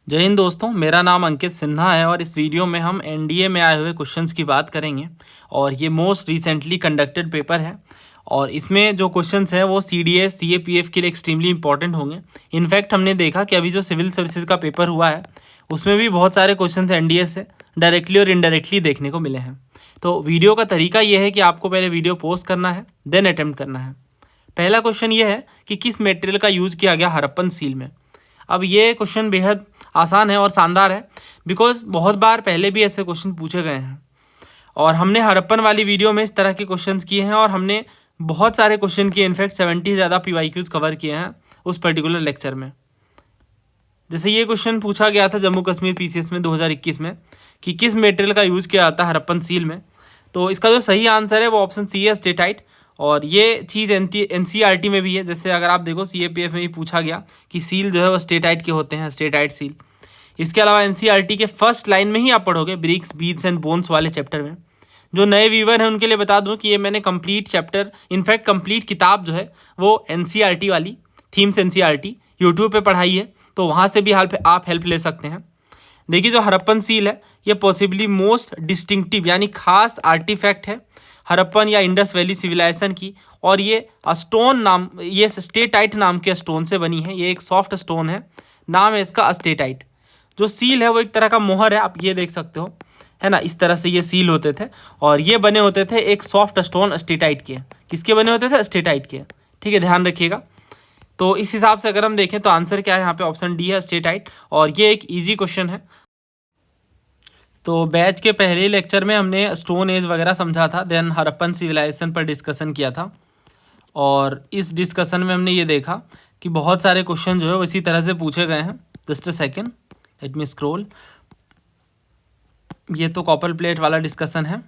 जय हिंद दोस्तों, मेरा नाम अंकित सिन्हा है और इस वीडियो में हम एनडीए में आए हुए क्वेश्चंस की बात करेंगे। और ये मोस्ट रिसेंटली कंडक्टेड पेपर है और इसमें जो क्वेश्चंस हैं वो सीडीएस सीएपीएफ के लिए एक्सट्रीमली इंपॉर्टेंट होंगे। इनफैक्ट हमने देखा कि अभी जो सिविल सर्विसेज का पेपर हुआ है उसमें भी बहुत सारे क्वेश्चंस एनडीए से डायरेक्टली और इनडायरेक्टली देखने को मिले हैं। तो वीडियो का तरीका ये है कि आपको पहले वीडियो पोस्ट करना है, देन अटेम्प्ट करना है। पहला क्वेश्चन ये है कि किस मटेरियल का यूज़ किया गया हड़प्पन सील में। अब ये क्वेश्चन बेहद आसान है और शानदार है बिकॉज बहुत बार पहले भी ऐसे क्वेश्चन पूछे गए हैं और हमने हड़प्पन वाली वीडियो में इस तरह के क्वेश्चंस किए हैं और हमने बहुत सारे क्वेश्चन किए, इनफैक्ट 70 से ज़्यादा पीवाईक्यूज कवर किए हैं उस पर्टिकुलर लेक्चर में। जैसे ये क्वेश्चन पूछा गया था जम्मू कश्मीर पीसीएस में 2021 में कि किस मटेरियल का यूज़ किया जाता है हड़प्पन सील में। तो इसका जो सही आंसर है वो ऑप्शन सी है, स्टेटाइट। और ये चीज़ एनसीईआरटी में भी है। जैसे अगर आप देखो सीएपीएफ में भी पूछा गया कि सील जो है वो स्टेटाइट के होते हैं, स्टेटाइट सील। इसके अलावा एनसीईआरटी के फर्स्ट लाइन में ही आप पढ़ोगे ब्रिक्स बीड्स एंड बोन्स वाले चैप्टर में। जो नए व्यूवर हैं उनके लिए बता दूं कि ये मैंने कंप्लीट चैप्टर, इनफैक्ट कंप्लीट किताब जो है वो एनसीईआरटी वाली थीम्स एनसीईआरटी यूट्यूब पे पढ़ाई है, तो वहाँ से भी आप हेल्प ले सकते हैं। देखिए जो हड़प्पन सील है ये पॉसिबली मोस्ट डिस्टिंक्टिव यानी खास आर्टिफैक्ट है हड़प्पन या इंडस वैली सिविलाइजेशन की। और ये स्टेटाइट नाम के स्टोन से बनी है। ये एक सॉफ्ट स्टोन है, नाम है इसका स्टेटाइट। जो सील है वो एक तरह का मोहर है, आप ये देख सकते हो, है ना। इस तरह से ये सील होते थे और ये बने होते थे एक सॉफ्ट स्टोन स्टेटाइट के। किसके बने होते थे? स्टेटाइट के। ठीक है, ध्यान रखिएगा। तो इस हिसाब से अगर हम देखें तो आंसर क्या है यहाँ पे? ऑप्शन डी है, स्टेटाइट। और ये एक ईजी क्वेश्चन है। तो बैच के पहले लेक्चर में हमने स्टोन एज वगैरह समझा था, देन हड़प्पन सिविलाइजेशन पर डिस्कशन किया था। और इस डिस्कशन में हमने ये देखा कि बहुत सारे क्वेश्चन जो है वो इसी तरह से पूछे गए हैं। Just a second, let me scroll. ये तो कॉपर प्लेट वाला डिस्कशन है।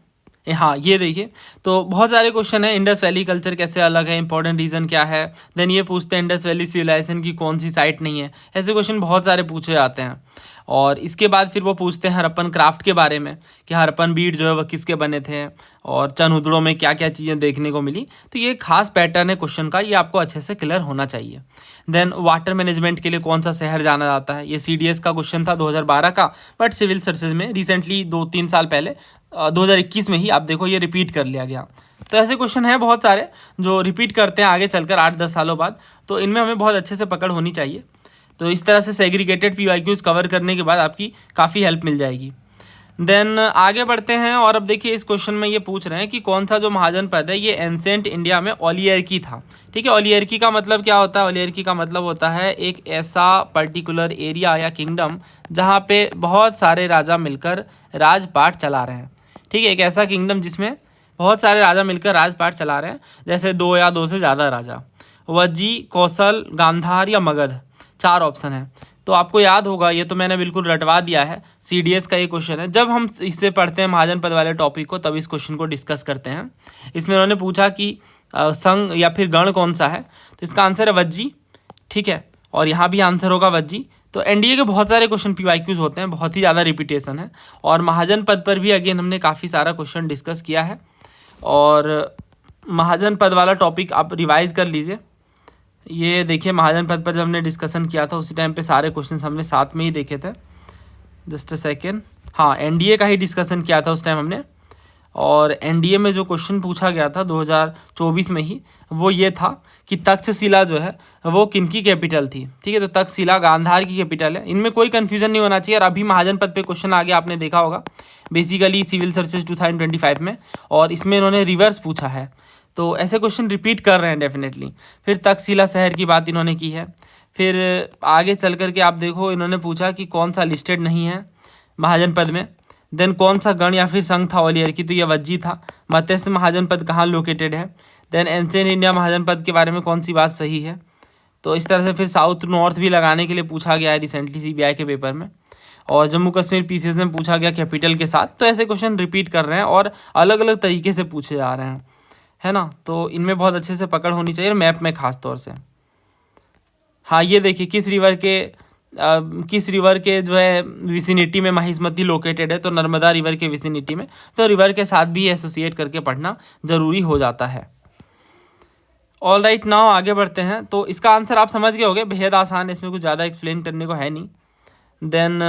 हाँ, ये देखिए, तो बहुत सारे क्वेश्चन है। इंडस वैली कल्चर कैसे अलग है, इंपॉर्टेंट रीज़न क्या है। देन ये पूछते हैं इंडस वैली सिविलाइजेशन की कौन सी साइट नहीं है। ऐसे क्वेश्चन बहुत सारे पूछे जाते हैं। और इसके बाद फिर वो पूछते हैं हड़प्पन क्राफ्ट के बारे में कि हड़प्पन बीड जो है वह किसके बने थे और चनहुदड़ों में क्या क्या चीज़ें देखने को मिली। तो ये खास पैटर्न है क्वेश्चन का, ये आपको अच्छे से क्लियर होना चाहिए। देन वाटर मैनेजमेंट के लिए कौन सा शहर जाना जाता है, ये सीडीएस का क्वेश्चन था 2012 का, बट सिविल सर्विसेज में रिसेंटली 2-3 साल पहले 2021 में ही आप देखो ये रिपीट कर लिया गया। तो ऐसे क्वेश्चन हैं बहुत सारे जो रिपीट करते हैं आगे चलकर 8-10 सालों बाद, तो इनमें हमें बहुत अच्छे से पकड़ होनी चाहिए। तो इस तरह से सेग्रीगेटेड पीवाईक्यूज कवर करने के बाद आपकी काफ़ी हेल्प मिल जाएगी। देन आगे बढ़ते हैं और अब देखिए इस क्वेश्चन में ये पूछ रहे हैं कि कौन सा जो महाजनपद है ये एंसेंट इंडिया में ओलियर्की था। ठीक है, ओलियर्की का मतलब क्या होता है? ओलियर्की का मतलब होता है एक ऐसा पर्टिकुलर एरिया या किंगडम जहाँ पे बहुत सारे राजा मिलकर राजपाट चला रहे हैं। ठीक है, एक ऐसा किंगडम जिसमें बहुत सारे राजा मिलकर राजपाट चला रहे हैं, जैसे 2 या 2 से ज़्यादा राजा। वज्जी, कौशल, गांधार या मगध, 4 ऑप्शन है। तो आपको याद होगा, ये तो मैंने बिल्कुल रटवा दिया है, सीडीएस का ये क्वेश्चन है। जब हम इससे पढ़ते हैं महाजनपद वाले टॉपिक को तब इस क्वेश्चन को डिस्कस करते हैं। इसमें उन्होंने पूछा कि संघ या फिर गण कौन सा है, तो इसका आंसर है वज्जी। ठीक है, और यहाँ भी आंसर होगा वज्जी। तो एनडीए के बहुत सारे क्वेश्चन पीवाईक्यूज होते हैं, बहुत ही ज़्यादा रिपीटेशन है। और महाजनपद पर भी अगेन हमने काफ़ी सारा क्वेश्चन डिस्कस किया है और महाजनपद वाला टॉपिक आप रिवाइज कर लीजिए। ये देखिए महाजनपद पर जब हमने डिस्कशन किया था उसी टाइम पे सारे क्वेश्चन हमने साथ में ही देखे थे। जस्ट अ सेकेंड, हाँ, एनडीए का ही डिस्कशन किया था उस टाइम हमने। और एनडीए में जो क्वेश्चन पूछा गया था 2024 में ही, वो ये था कि तक्षशिला जो है वो किनकी कैपिटल थी। ठीक है, तो तक्षशिला गांधार की कैपिटल है। इनमें कोई कन्फ्यूजन नहीं होना चाहिए। और अभी महाजनपद पे क्वेश्चन आ गया, आपने देखा होगा बेसिकली सिविल सर्विसेज 2025 में, और इसमें इन्होंने रिवर्स पूछा है। तो ऐसे क्वेश्चन रिपीट कर रहे हैं डेफिनेटली। फिर तक्षशिला शहर की बात इन्होंने की है। फिर आगे चल कर के आप देखो इन्होंने पूछा कि कौन सा लिस्टेड नहीं है महाजनपद में। देन कौन सा गण या फिर संघ था ओलियर्की, तो ये वज्जी था। मत्स्य महाजनपद कहाँ लोकेटेड है। देन एंशिएंट इंडिया महाजनपद के बारे में कौन सी बात सही है। तो इस तरह से फिर साउथ नॉर्थ भी लगाने के लिए पूछा गया है रिसेंटली सीबीआई के पेपर में। और जम्मू कश्मीर पीसीएस में पूछा गया कैपिटल के साथ। तो ऐसे क्वेश्चन रिपीट कर रहे हैं और अलग अलग तरीके से पूछे जा रहे हैं, है ना। तो इनमें बहुत अच्छे से पकड़ होनी चाहिए, मैप में खास तौर से। हाँ, ये देखिए किस रिवर के जो है विसिनिटी में महिष्मती लोकेटेड है, तो नर्मदा रिवर के विसिनिटी में। तो रिवर के साथ भी एसोसिएट करके पढ़ना ज़रूरी हो जाता है। ऑल राइट, नाउ आगे बढ़ते हैं। तो इसका आंसर आप समझ गए होंगे, बेहद आसान है, इसमें कुछ ज़्यादा एक्सप्लेन करने को है नहीं। देन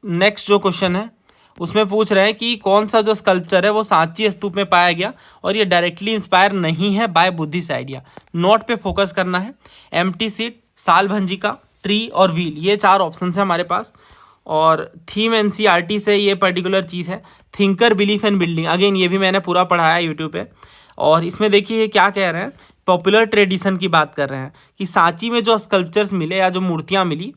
नेक्स्ट जो क्वेश्चन है उसमें पूछ रहे हैं कि कौन सा जो स्कल्पचर है वो सांची स्तूप में पाया गया और ये डायरेक्टली इंस्पायर नहीं है बाय बुद्धिस्ट आइडिया। नोट पे फोकस करना है। एम्प्टी सीट, साल भंजिका, ट्री और व्हील, ये 4 ऑप्शन है हमारे पास। और थीम एनसीईआरटी से ये पर्टिकुलर चीज़ है thinker, belief and building. Again ये भी मैंने पूरा पढ़ाया है यूट्यूब पे। और इसमें देखिए क्या कह रहे हैं, पॉपुलर ट्रेडिशन की बात कर रहे हैं कि सांची में जो स्कल्पचर्स मिले या जो मूर्तियाँ मिली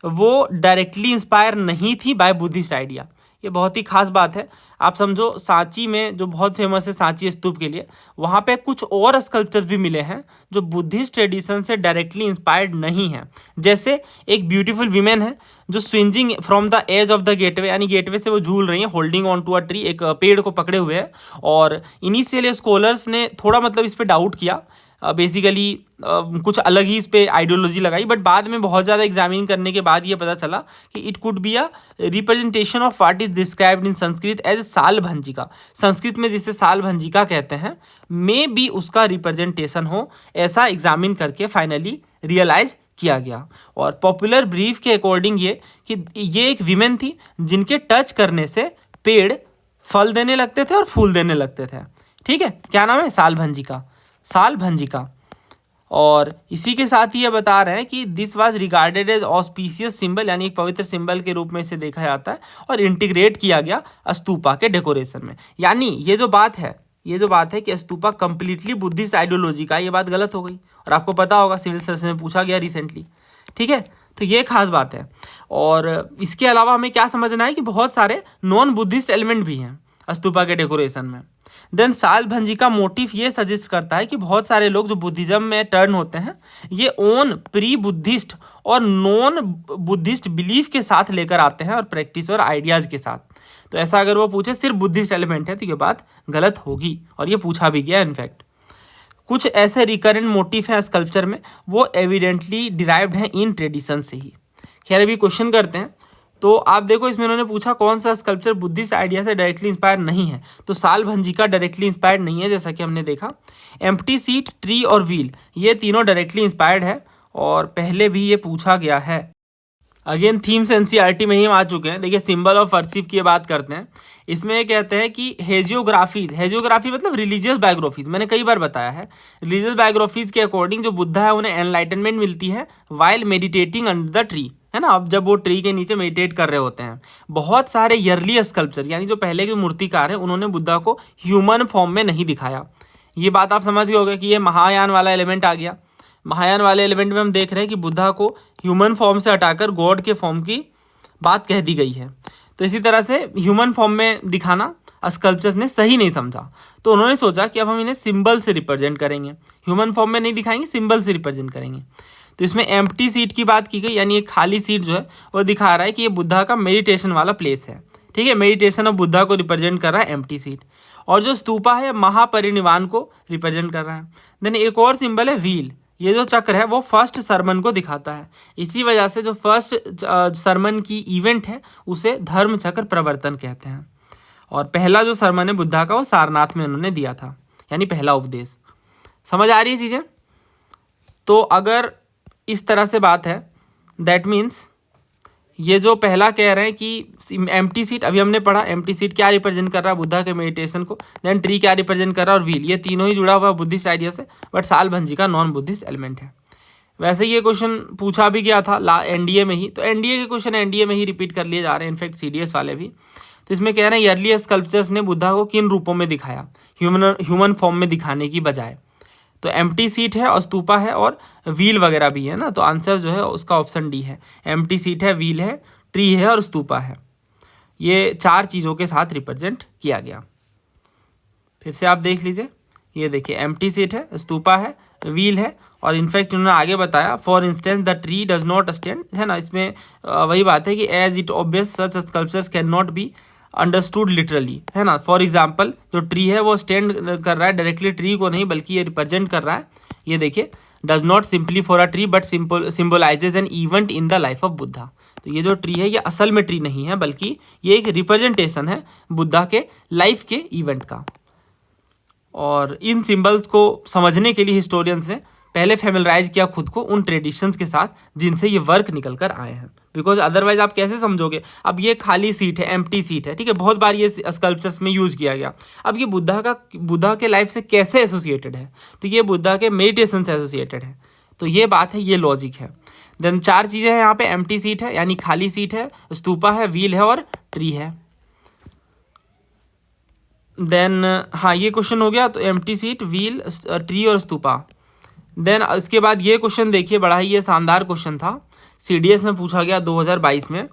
वो डायरेक्टली इंस्पायर नहीं थी बाय बुद्धिस्ट आइडिया। ये बहुत ही खास बात है। आप समझो सांची में जो बहुत फेमस है सांची स्तूप के लिए, वहाँ पे कुछ और स्कल्पचर्स भी मिले हैं जो बुद्धिस्ट ट्रेडिशन से डायरेक्टली इंस्पायर्ड नहीं है। जैसे एक ब्यूटीफुल वीमेन है जो swinging from the edge of the gateway, यानी गेटवे से वो झूल रही है holding on to a tree, एक पेड़ को पकड़े हुए है। और इनिशियली स्कॉलर्स ने थोड़ा मतलब इस पर डाउट किया, बेसिकली कुछ अलग ही इस पर आइडियोलॉजी लगाई, बट बाद में बहुत ज़्यादा एग्जामिन करने के बाद ये पता चला कि it could be a representation of what is described in Sanskrit as Sal Bhanjika. Sanskrit में जिसे साल भंजिका कहते हैं, मे बी उसका रिप्रेजेंटेशन हो, ऐसा एग्जामिन करके फाइनली रियलाइज किया गया। और पॉपुलर ब्रीफ के अकॉर्डिंग ये एक वीमेन थी जिनके टच करने से पेड़ फल देने लगते थे और फूल देने लगते थे। ठीक है, क्या नाम है? साल भंजिका, साल भंजिका। और इसी के साथ ही ये बता रहे हैं कि this was regarded as auspicious symbol, यानी एक पवित्र सिंबल के रूप में इसे देखा जाता है और इंटीग्रेट किया गया स्तूपा के डेकोरेशन में। यानी ये जो बात है कि स्तूपा कंप्लीटली बुद्धिस्ट आइडियोलॉजी का, ये बात गलत हो गई। और आपको पता होगा सिविल सर्विस में पूछा गया रिसेंटली। ठीक है, तो ये खास बात है। और इसके अलावा हमें क्या समझना है कि बहुत सारे नॉन बुद्धिस्ट एलिमेंट भी हैं स्तूपा के डेकोरेशन में। देन साल भंजिका मोटिव ये सजेस्ट करता है कि बहुत सारे लोग जो बुद्धिज्म में टर्न होते हैं ये ओन प्री बुद्धिस्ट और नॉन बुद्धिस्ट बिलीफ के साथ लेकर आते हैं और प्रैक्टिस और आइडियाज़ के साथ। तो ऐसा अगर वो पूछे सिर्फ बुद्धिस्ट एलिमेंट है तो ये बात गलत होगी, और ये पूछा भी गया इनफैक्ट। कुछ ऐसे रिकरेंट मोटिव हैं स्कल्पचर में, वो एविडेंटली डिराइव्ड हैं इन ट्रेडिशन से ही। खैर अभी क्वेश्चन करते हैं। तो आप देखो इसमें उन्होंने पूछा कौन सा स्कल्पचर बुद्धिस्ट आइडिया से डायरेक्टली इंस्पायर नहीं है, तो साल भंजिका डायरेक्टली इंस्पायर्ड नहीं है जैसा कि हमने देखा। एम्प्टी सीट, ट्री और व्हील, ये तीनों डायरेक्टली इंस्पायर्ड है और पहले भी ये पूछा गया है। अगेन थीम्स एनसीईआरटी में ही हम आ चुके हैं। देखिए सिंबल ऑफ वर्शिप की बात करते हैं। इसमें ये कहते हैं कि हेजियोग्राफी मतलब रिलीजियस बायोग्राफीज, मैंने कई बार बताया है। रिलीजियस बायोग्राफीज के अकॉर्डिंग जो बुद्धा है उन्हें एनलाइटनमेंट मिलती है while meditating under the tree, है ना। अब जब वो ट्री के नीचे मेडिटेट कर रहे होते हैं। बहुत सारे ईयरली स्कल्पचर, यानी जो पहले के मूर्तिकार हैं, उन्होंने बुद्धा को ह्यूमन फॉर्म में नहीं दिखाया। ये बात आप समझ गए होंगे कि ये महायान वाला एलिमेंट आ गया। महायान वाले एलिमेंट में हम देख रहे हैं कि बुद्धा को ह्यूमन फॉर्म से हटाकर गॉड के फॉर्म की बात कह दी गई है। तो इसी तरह से ह्यूमन फॉर्म में दिखाना स्कल्पचर्स ने सही नहीं समझा, तो उन्होंने सोचा कि अब हम इन्हें सिंबल से रिप्रेजेंट करेंगे, ह्यूमन फॉर्म में नहीं दिखाएंगे, सिंबल से रिप्रेजेंट करेंगे। तो इसमें एम्प्टी सीट की बात की गई, यानी एक खाली सीट जो है वो दिखा रहा है कि ये बुद्धा का मेडिटेशन वाला प्लेस है। ठीक है, मेडिटेशन ऑफ बुद्धा को रिप्रेजेंट कर रहा है एम्प्टी सीट। और जो स्तूपा है महापरिनिर्वाण को रिप्रेजेंट कर रहा है। देन एक और सिंबल है व्हील, ये जो चक्र है वो फर्स्ट सरमन को दिखाता है। इसी वजह से जो फर्स्ट सरमन की इवेंट है उसे धर्म चक्र प्रवर्तन कहते हैं। और पहला जो सरमन है बुद्धा का वो सारनाथ में उन्होंने दिया था, यानी पहला उपदेश। समझ आ रही है चीज़ें? तो अगर इस तरह से बात है, दैट मीन्स ये जो पहला कह रहे हैं कि एम्प्टी सीट, अभी हमने पढ़ा एम्प्टी सीट क्या रिप्रेजेंट कर रहा है बुद्धा के मेडिटेशन को, देन ट्री क्या रिप्रेजेंट कर रहा है, और व्हील, ये तीनों ही जुड़ा हुआ है बुद्धिस्ट आइडिया से, बट साल भंजिका नॉन बुद्धिस्ट एलिमेंट है। वैसे ये क्वेश्चन पूछा भी गया था एनडीए में ही, तो एनडीए के क्वेश्चन एनडीए में ही रिपीट कर लिए जा रहे हैं, इनफैक्ट सीडीएस वाले भी। तो इसमें कह रहे हैं ईयरली स्कल्पचर्स ने बुद्धा को किन रूपों में दिखाया, ह्यूमन फॉर्म में दिखाने की बजाय। तो एम्प्टी सीट है और स्तूपा है और व्हील वगैरह भी है ना। तो आंसर जो है उसका ऑप्शन डी है। एम्प्टी सीट है, व्हील है, ट्री है और स्तूपा है। ये 4 चीज़ों के साथ रिप्रेजेंट किया गया। फिर से आप देख लीजिए, ये देखिए एम्प्टी सीट है, स्तूपा है, व्हील है, और इनफैक्ट उन्होंने आगे बताया for instance the tree does not stand, है ना। इसमें वही बात है कि as it obvious such sculptures can not be understood literally, है ना। फॉर एग्जाम्पल जो ट्री है वो स्टैंड कर रहा है, डायरेक्टली ट्री को नहीं बल्कि ये रिप्रेजेंट कर रहा है। ये देखिए does not simply for a tree but symbolises an event in the life of Buddha. तो ये जो ट्री है ये असल में ट्री नहीं है, बल्कि ये एक रिप्रेजेंटेशन है बुद्धा के लाइफ के इवेंट का। और इन सिंबल्स को समझने के लिए हिस्टोरियंस ने पहले फेमिलराइज किया खुद को उन ट्रेडिशंस के साथ जिनसे ये वर्क निकल कर आए हैं। बिकॉज अदरवाइज आप कैसे समझोगे, अब ये खाली सीट है, एम्प्टी सीट है, ठीक है, बहुत बार ये स्कल्पचर्स में यूज किया गया। अब ये बुद्धा के लाइफ से कैसे एसोसिएटेड है, तो ये बुद्धा के मेडिटेशन से एसोसिएटेड है। तो ये बात है, ये लॉजिक है। देन 4 चीज़ें हैं यहाँ पे, एम्प्टी सीट है यानी खाली सीट है, स्तूपा है, व्हील है और ट्री है। देन हाँ ये क्वेश्चन हो गया, तो एम्प्टी सीट, व्हील, ट्री और स्तूपा। देन इसके बाद ये क्वेश्चन देखिए, बड़ा ही ये शानदार क्वेश्चन था, CDS में पूछा गया 2022 में।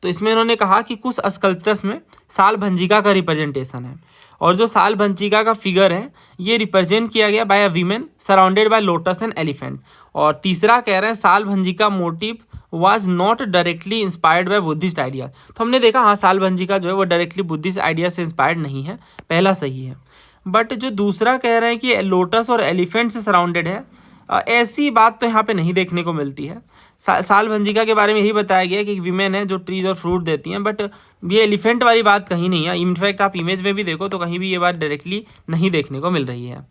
तो इसमें इन्होंने कहा कि कुछ स्कल्पचर्स में साल भंजिका का रिप्रेजेंटेशन है, और जो साल भंजिका का फिगर है ये रिप्रेजेंट किया गया by a women surrounded by lotus and elephant. और तीसरा कह रहे हैं Salabhanjika motif was not directly inspired by Buddhist idea. तो हमने देखा हाँ साल भंजिका जो है वो डायरेक्टली बुद्धिस्ट आइडिया से इंस्पायर्ड नहीं है, पहला सही है। बट जो दूसरा कह रहे हैं कि लोटस और एलिफेंट से सराउंडेड है, ऐसी बात तो यहाँ पे नहीं देखने को मिलती है। साल भंजिका के बारे में यही बताया गया कि वीमेन है जो ट्रीज और फ्रूट देती हैं, बट ये एलिफेंट वाली बात कहीं नहीं है। इनफैक्ट आप इमेज में भी देखो तो कहीं भी ये बात डायरेक्टली नहीं देखने को मिल रही है।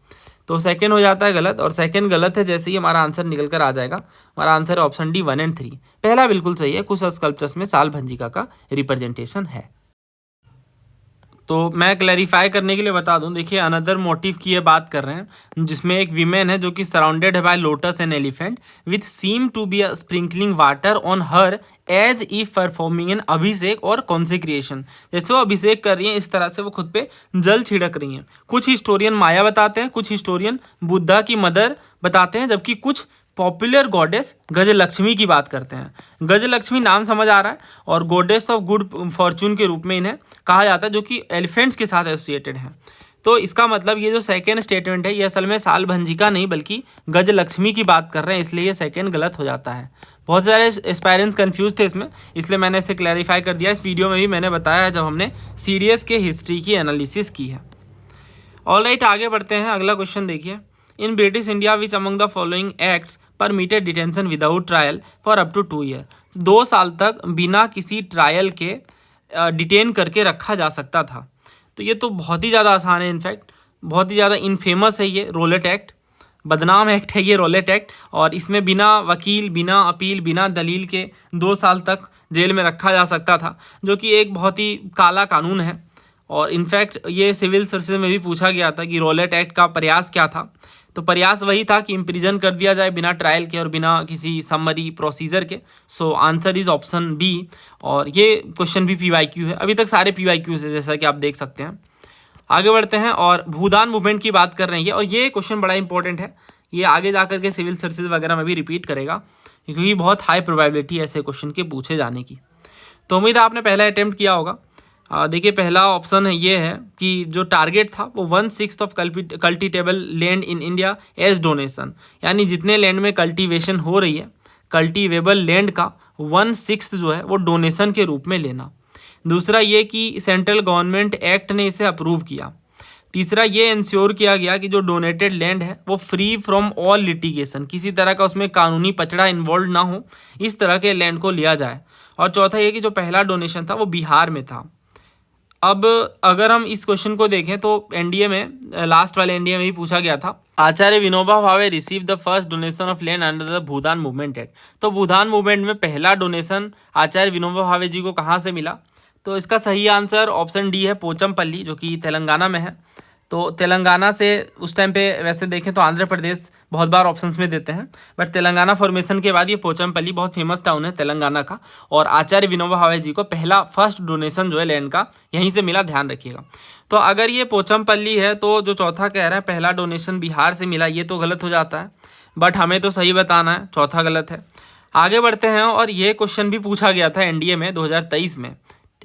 तो सेकंड हो जाता है गलत, और सेकंड गलत है जैसे ही हमारा आंसर निकल कर आ जाएगा। हमारा आंसर है ऑप्शन डी 1 और 3। पहला बिल्कुल सही है, कुछ स्कल्पचर्स में साल भंजिका का रिप्रेजेंटेशन है। तो मैं क्लैरिफाई करने के लिए बता दूं, देखिए अनदर मोटिव की ये बात कर रहे हैं जिसमें एक वीमेन है जो कि सराउंडेड है by lotus and elephant with seem to be sprinkling water on her as if performing an abhishek और कॉन्सेक्रिएशन। जैसे वो अभिषेक कर रही हैं इस तरह से वो खुद पे जल छिड़क रही हैं। कुछ हिस्टोरियन माया बताते हैं, कुछ हिस्टोरियन बुद्धा की मदर बताते हैं, जबकि कुछ पॉपुलर गॉडेस गजलक्ष्मी की बात करते हैं। गजलक्ष्मी नाम समझ आ रहा है, और गॉडेस ऑफ गुड फॉर्चून के रूप में इन्हें कहा जाता है, जो कि एलिफेंट्स के साथ एसोसिएटेड हैं। तो इसका मतलब ये जो सेकेंड स्टेटमेंट है ये असल में साल भंजिका नहीं बल्कि गजलक्ष्मी की बात कर रहे हैं, इसलिए ये सेकेंड गलत हो जाता है। बहुत सारे एस्पायरेंट्स कंफ्यूज थे इसमें, इसलिए मैंने इसे क्लैरिफाई कर दिया। इस वीडियो में भी मैंने बताया है जब हमने CDS के हिस्ट्री की एनालिसिस की है। ऑलराइट, आगे बढ़ते हैं। अगला क्वेश्चन देखिए, in British India which among the following acts permitted detention without trial for up to 2 year. 2 साल तक बिना किसी ट्रायल के डिटेन करके रखा जा सकता था। तो ये तो बहुत ही ज़्यादा आसान है, इनफैक्ट बहुत ही ज़्यादा इनफेमस है ये रोलेट एक्ट, बदनाम एक्ट है ये रोलेट एक्ट। और इसमें बिना वकील, बिना अपील, बिना दलील के 2 साल तक जेल में रखा जा सकता था, जो कि एक बहुत ही काला कानून है। और इनफैक्ट ये सिविल सर्विसेज में भी पूछा गया था कि रोलेट एक्ट का प्रयास क्या था। तो प्रयास वही था कि इम्प्रिजन कर दिया जाए बिना ट्रायल के और बिना किसी समरी प्रोसीजर के। So answer is option B. और ये क्वेश्चन भी PYQ है, अभी तक सारे PYQ है जैसा कि आप देख सकते हैं। आगे बढ़ते हैं और भूदान मूवमेंट की बात कर रहे हैं, और ये क्वेश्चन बड़ा इंपॉर्टेंट है। ये आगे जाकर के सिविल सर्विसेज वगैरह में भी रिपीट करेगा, क्योंकि बहुत हाई प्रोबेबिलिटी है ऐसे क्वेश्चन के पूछे जाने की। तो उम्मीद है आपने पहला अटैम्प्ट किया होगा। देखिए पहला ऑप्शन है ये है कि जो टारगेट था वो 1/6 of cultivable land in India as donation, यानी जितने लैंड में कल्टीवेशन हो रही है कल्टीवेबल लैंड का 1/6 जो है वो डोनेशन के रूप में लेना। दूसरा ये कि सेंट्रल गवर्नमेंट एक्ट ने इसे अप्रूव किया। तीसरा ये इंश्योर किया गया कि जो डोनेटेड लैंड है वो फ्री फ्रॉम ऑल लिटिगेशन, किसी तरह का उसमें कानूनी पचड़ा इन्वॉल्व ना हो, इस तरह के लैंड को लिया जाए। और चौथा ये कि जो पहला डोनेशन था वो बिहार में था। अब अगर हम इस क्वेश्चन को देखें तो एनडीए में, लास्ट वाले एनडीए में भी पूछा गया था, आचार्य Vinoba Bhave receive the first donation of land under the Bhoodan movement act. तो भूदान मूवमेंट में पहला डोनेशन आचार्य विनोबा भावे जी को कहाँ से मिला? तो इसका सही आंसर ऑप्शन डी है, पोचमपल्ली, जो कि तेलंगाना में है। तो तेलंगाना से उस टाइम पे वैसे देखें तो आंध्र प्रदेश बहुत बार ऑप्शंस में देते हैं, बट तेलंगाना फॉर्मेशन के बाद ये पोचमपल्ली बहुत फेमस टाउन है तेलंगाना का, और आचार्य विनोबा भावे जी को पहला फर्स्ट डोनेशन जो है लैंड का यहीं से मिला, ध्यान रखिएगा। तो अगर ये पोचमपल्ली है तो जो चौथा कह रहा है पहला डोनेशन बिहार से मिला, ये तो गलत हो जाता है, बट हमें तो सही बताना है, चौथा गलत है। आगे बढ़ते हैं, और ये क्वेश्चन भी पूछा गया था एनडीए में 2023 में।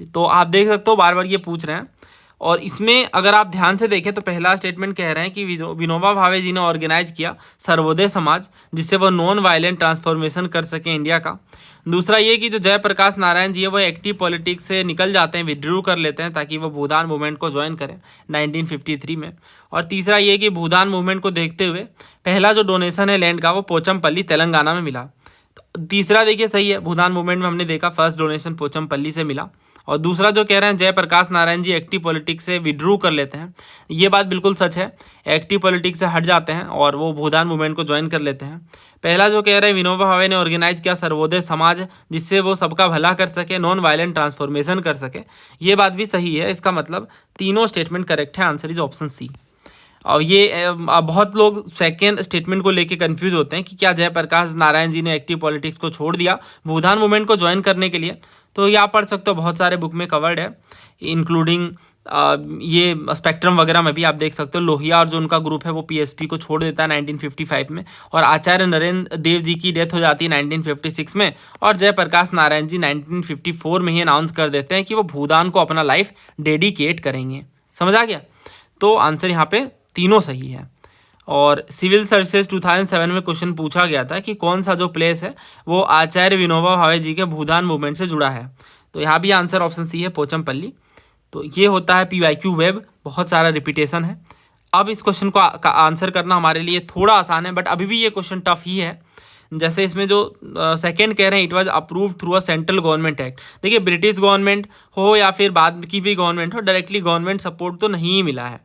तो आप देख सकते हो बार बार ये पूछ रहे हैं, और इसमें अगर आप ध्यान से देखें तो पहला स्टेटमेंट कह रहे हैं कि विनोबा भावे जी ने ऑर्गेनाइज किया सर्वोदय समाज, जिससे वो नॉन वायलेंट ट्रांसफॉर्मेशन कर सके इंडिया का। दूसरा ये कि जो जयप्रकाश नारायण जी है वो एक्टिव पॉलिटिक्स से निकल जाते हैं, विड्रू कर लेते हैं ताकि वो भूदान मूवमेंट को ज्वाइन करें 1953 में। और तीसरा ये कि भूदान मूवमेंट को देखते हुए पहला जो डोनेशन है लैंड का वो पोचमपल्ली तेलंगाना में मिला। तो तीसरा देखिए सही है, भूदान मूवमेंट में हमने देखा फर्स्ट डोनेशन पोचमपल्ली से मिला। और दूसरा जो कह रहे हैं जयप्रकाश नारायण जी एक्टिव पॉलिटिक्स से विड्रू कर लेते हैं, ये बात बिल्कुल सच है। एक्टिव पॉलिटिक्स से हट जाते हैं और वो भूदान मूवमेंट को ज्वाइन कर लेते हैं। पहला जो कह रहे हैं विनोबा भावे ने ऑर्गेनाइज किया सर्वोदय समाज, जिससे वो सबका भला कर सके, नॉन वायलेंट ट्रांसफॉर्मेशन कर सके, ये बात भी सही है। इसका मतलब तीनों स्टेटमेंट करेक्ट है, आंसर इज ऑप्शन सी। और ये बहुत लोग सेकेंड स्टेटमेंट को लेके कंफ्यूज होते हैं कि क्या जयप्रकाश नारायण जी ने एक्टिव पॉलिटिक्स को छोड़ दिया भूदान मूवमेंट को ज्वाइन करने के लिए। तो ये आप पढ़ सकते हो, बहुत सारे बुक में कवर्ड है, इंक्लूडिंग ये स्पेक्ट्रम वगैरह में भी आप देख सकते हो। लोहिया और जो उनका ग्रुप है वो पीएसपी को छोड़ देता है 1955 में, और आचार्य नरेंद्र देव जी की डेथ हो जाती है 1956 में, और जयप्रकाश नारायण जी 1954 में ही अनाउंस कर देते हैं कि वो भूदान को अपना लाइफ डेडिकेट करेंगे। समझ आ गया? तो आंसर यहाँ पे तीनों सही है। और सिविल सर्विसेज 2007 में क्वेश्चन पूछा गया था कि कौन सा जो प्लेस है वो आचार्य विनोबा भावे जी के भूदान मूवमेंट से जुड़ा है। तो यहाँ भी आंसर ऑप्शन सी है, पोचमपल्ली। तो ये होता है PYQ वेब, बहुत सारा रिपीटेशन है। अब इस क्वेश्चन को आंसर करना हमारे लिए थोड़ा आसान है, बट अभी भी ये क्वेश्चन टफ ही है। जैसे इसमें जो सेकंड कह रहे हैं, it was approved through a central government act. देखिए, ब्रिटिश गवर्नमेंट हो या फिर बाद की भी गवर्नमेंट हो, डायरेक्टली गवर्नमेंट सपोर्ट तो नहीं मिला है,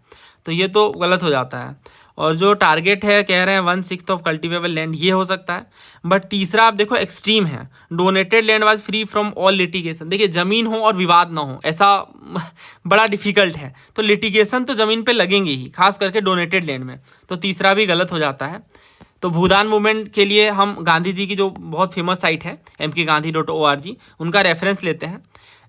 तो ये तो गलत हो जाता है। और जो टारगेट है कह रहे हैं 1/6 ऑफ कल्टिवेबल लैंड, ये हो सकता है। बट तीसरा आप देखो एक्सट्रीम है, donated land was free from all litigation. देखिए, जमीन हो और विवाद ना हो, ऐसा बड़ा डिफिकल्ट है, तो लिटिगेशन तो जमीन पे लगेंगे ही, खास करके डोनेटेड लैंड में। तो तीसरा भी गलत हो जाता है। तो भूदान मूवमेंट के लिए हम गांधी जी की जो बहुत फेमस साइट है mkgandhi.org, उनका रेफरेंस लेते हैं।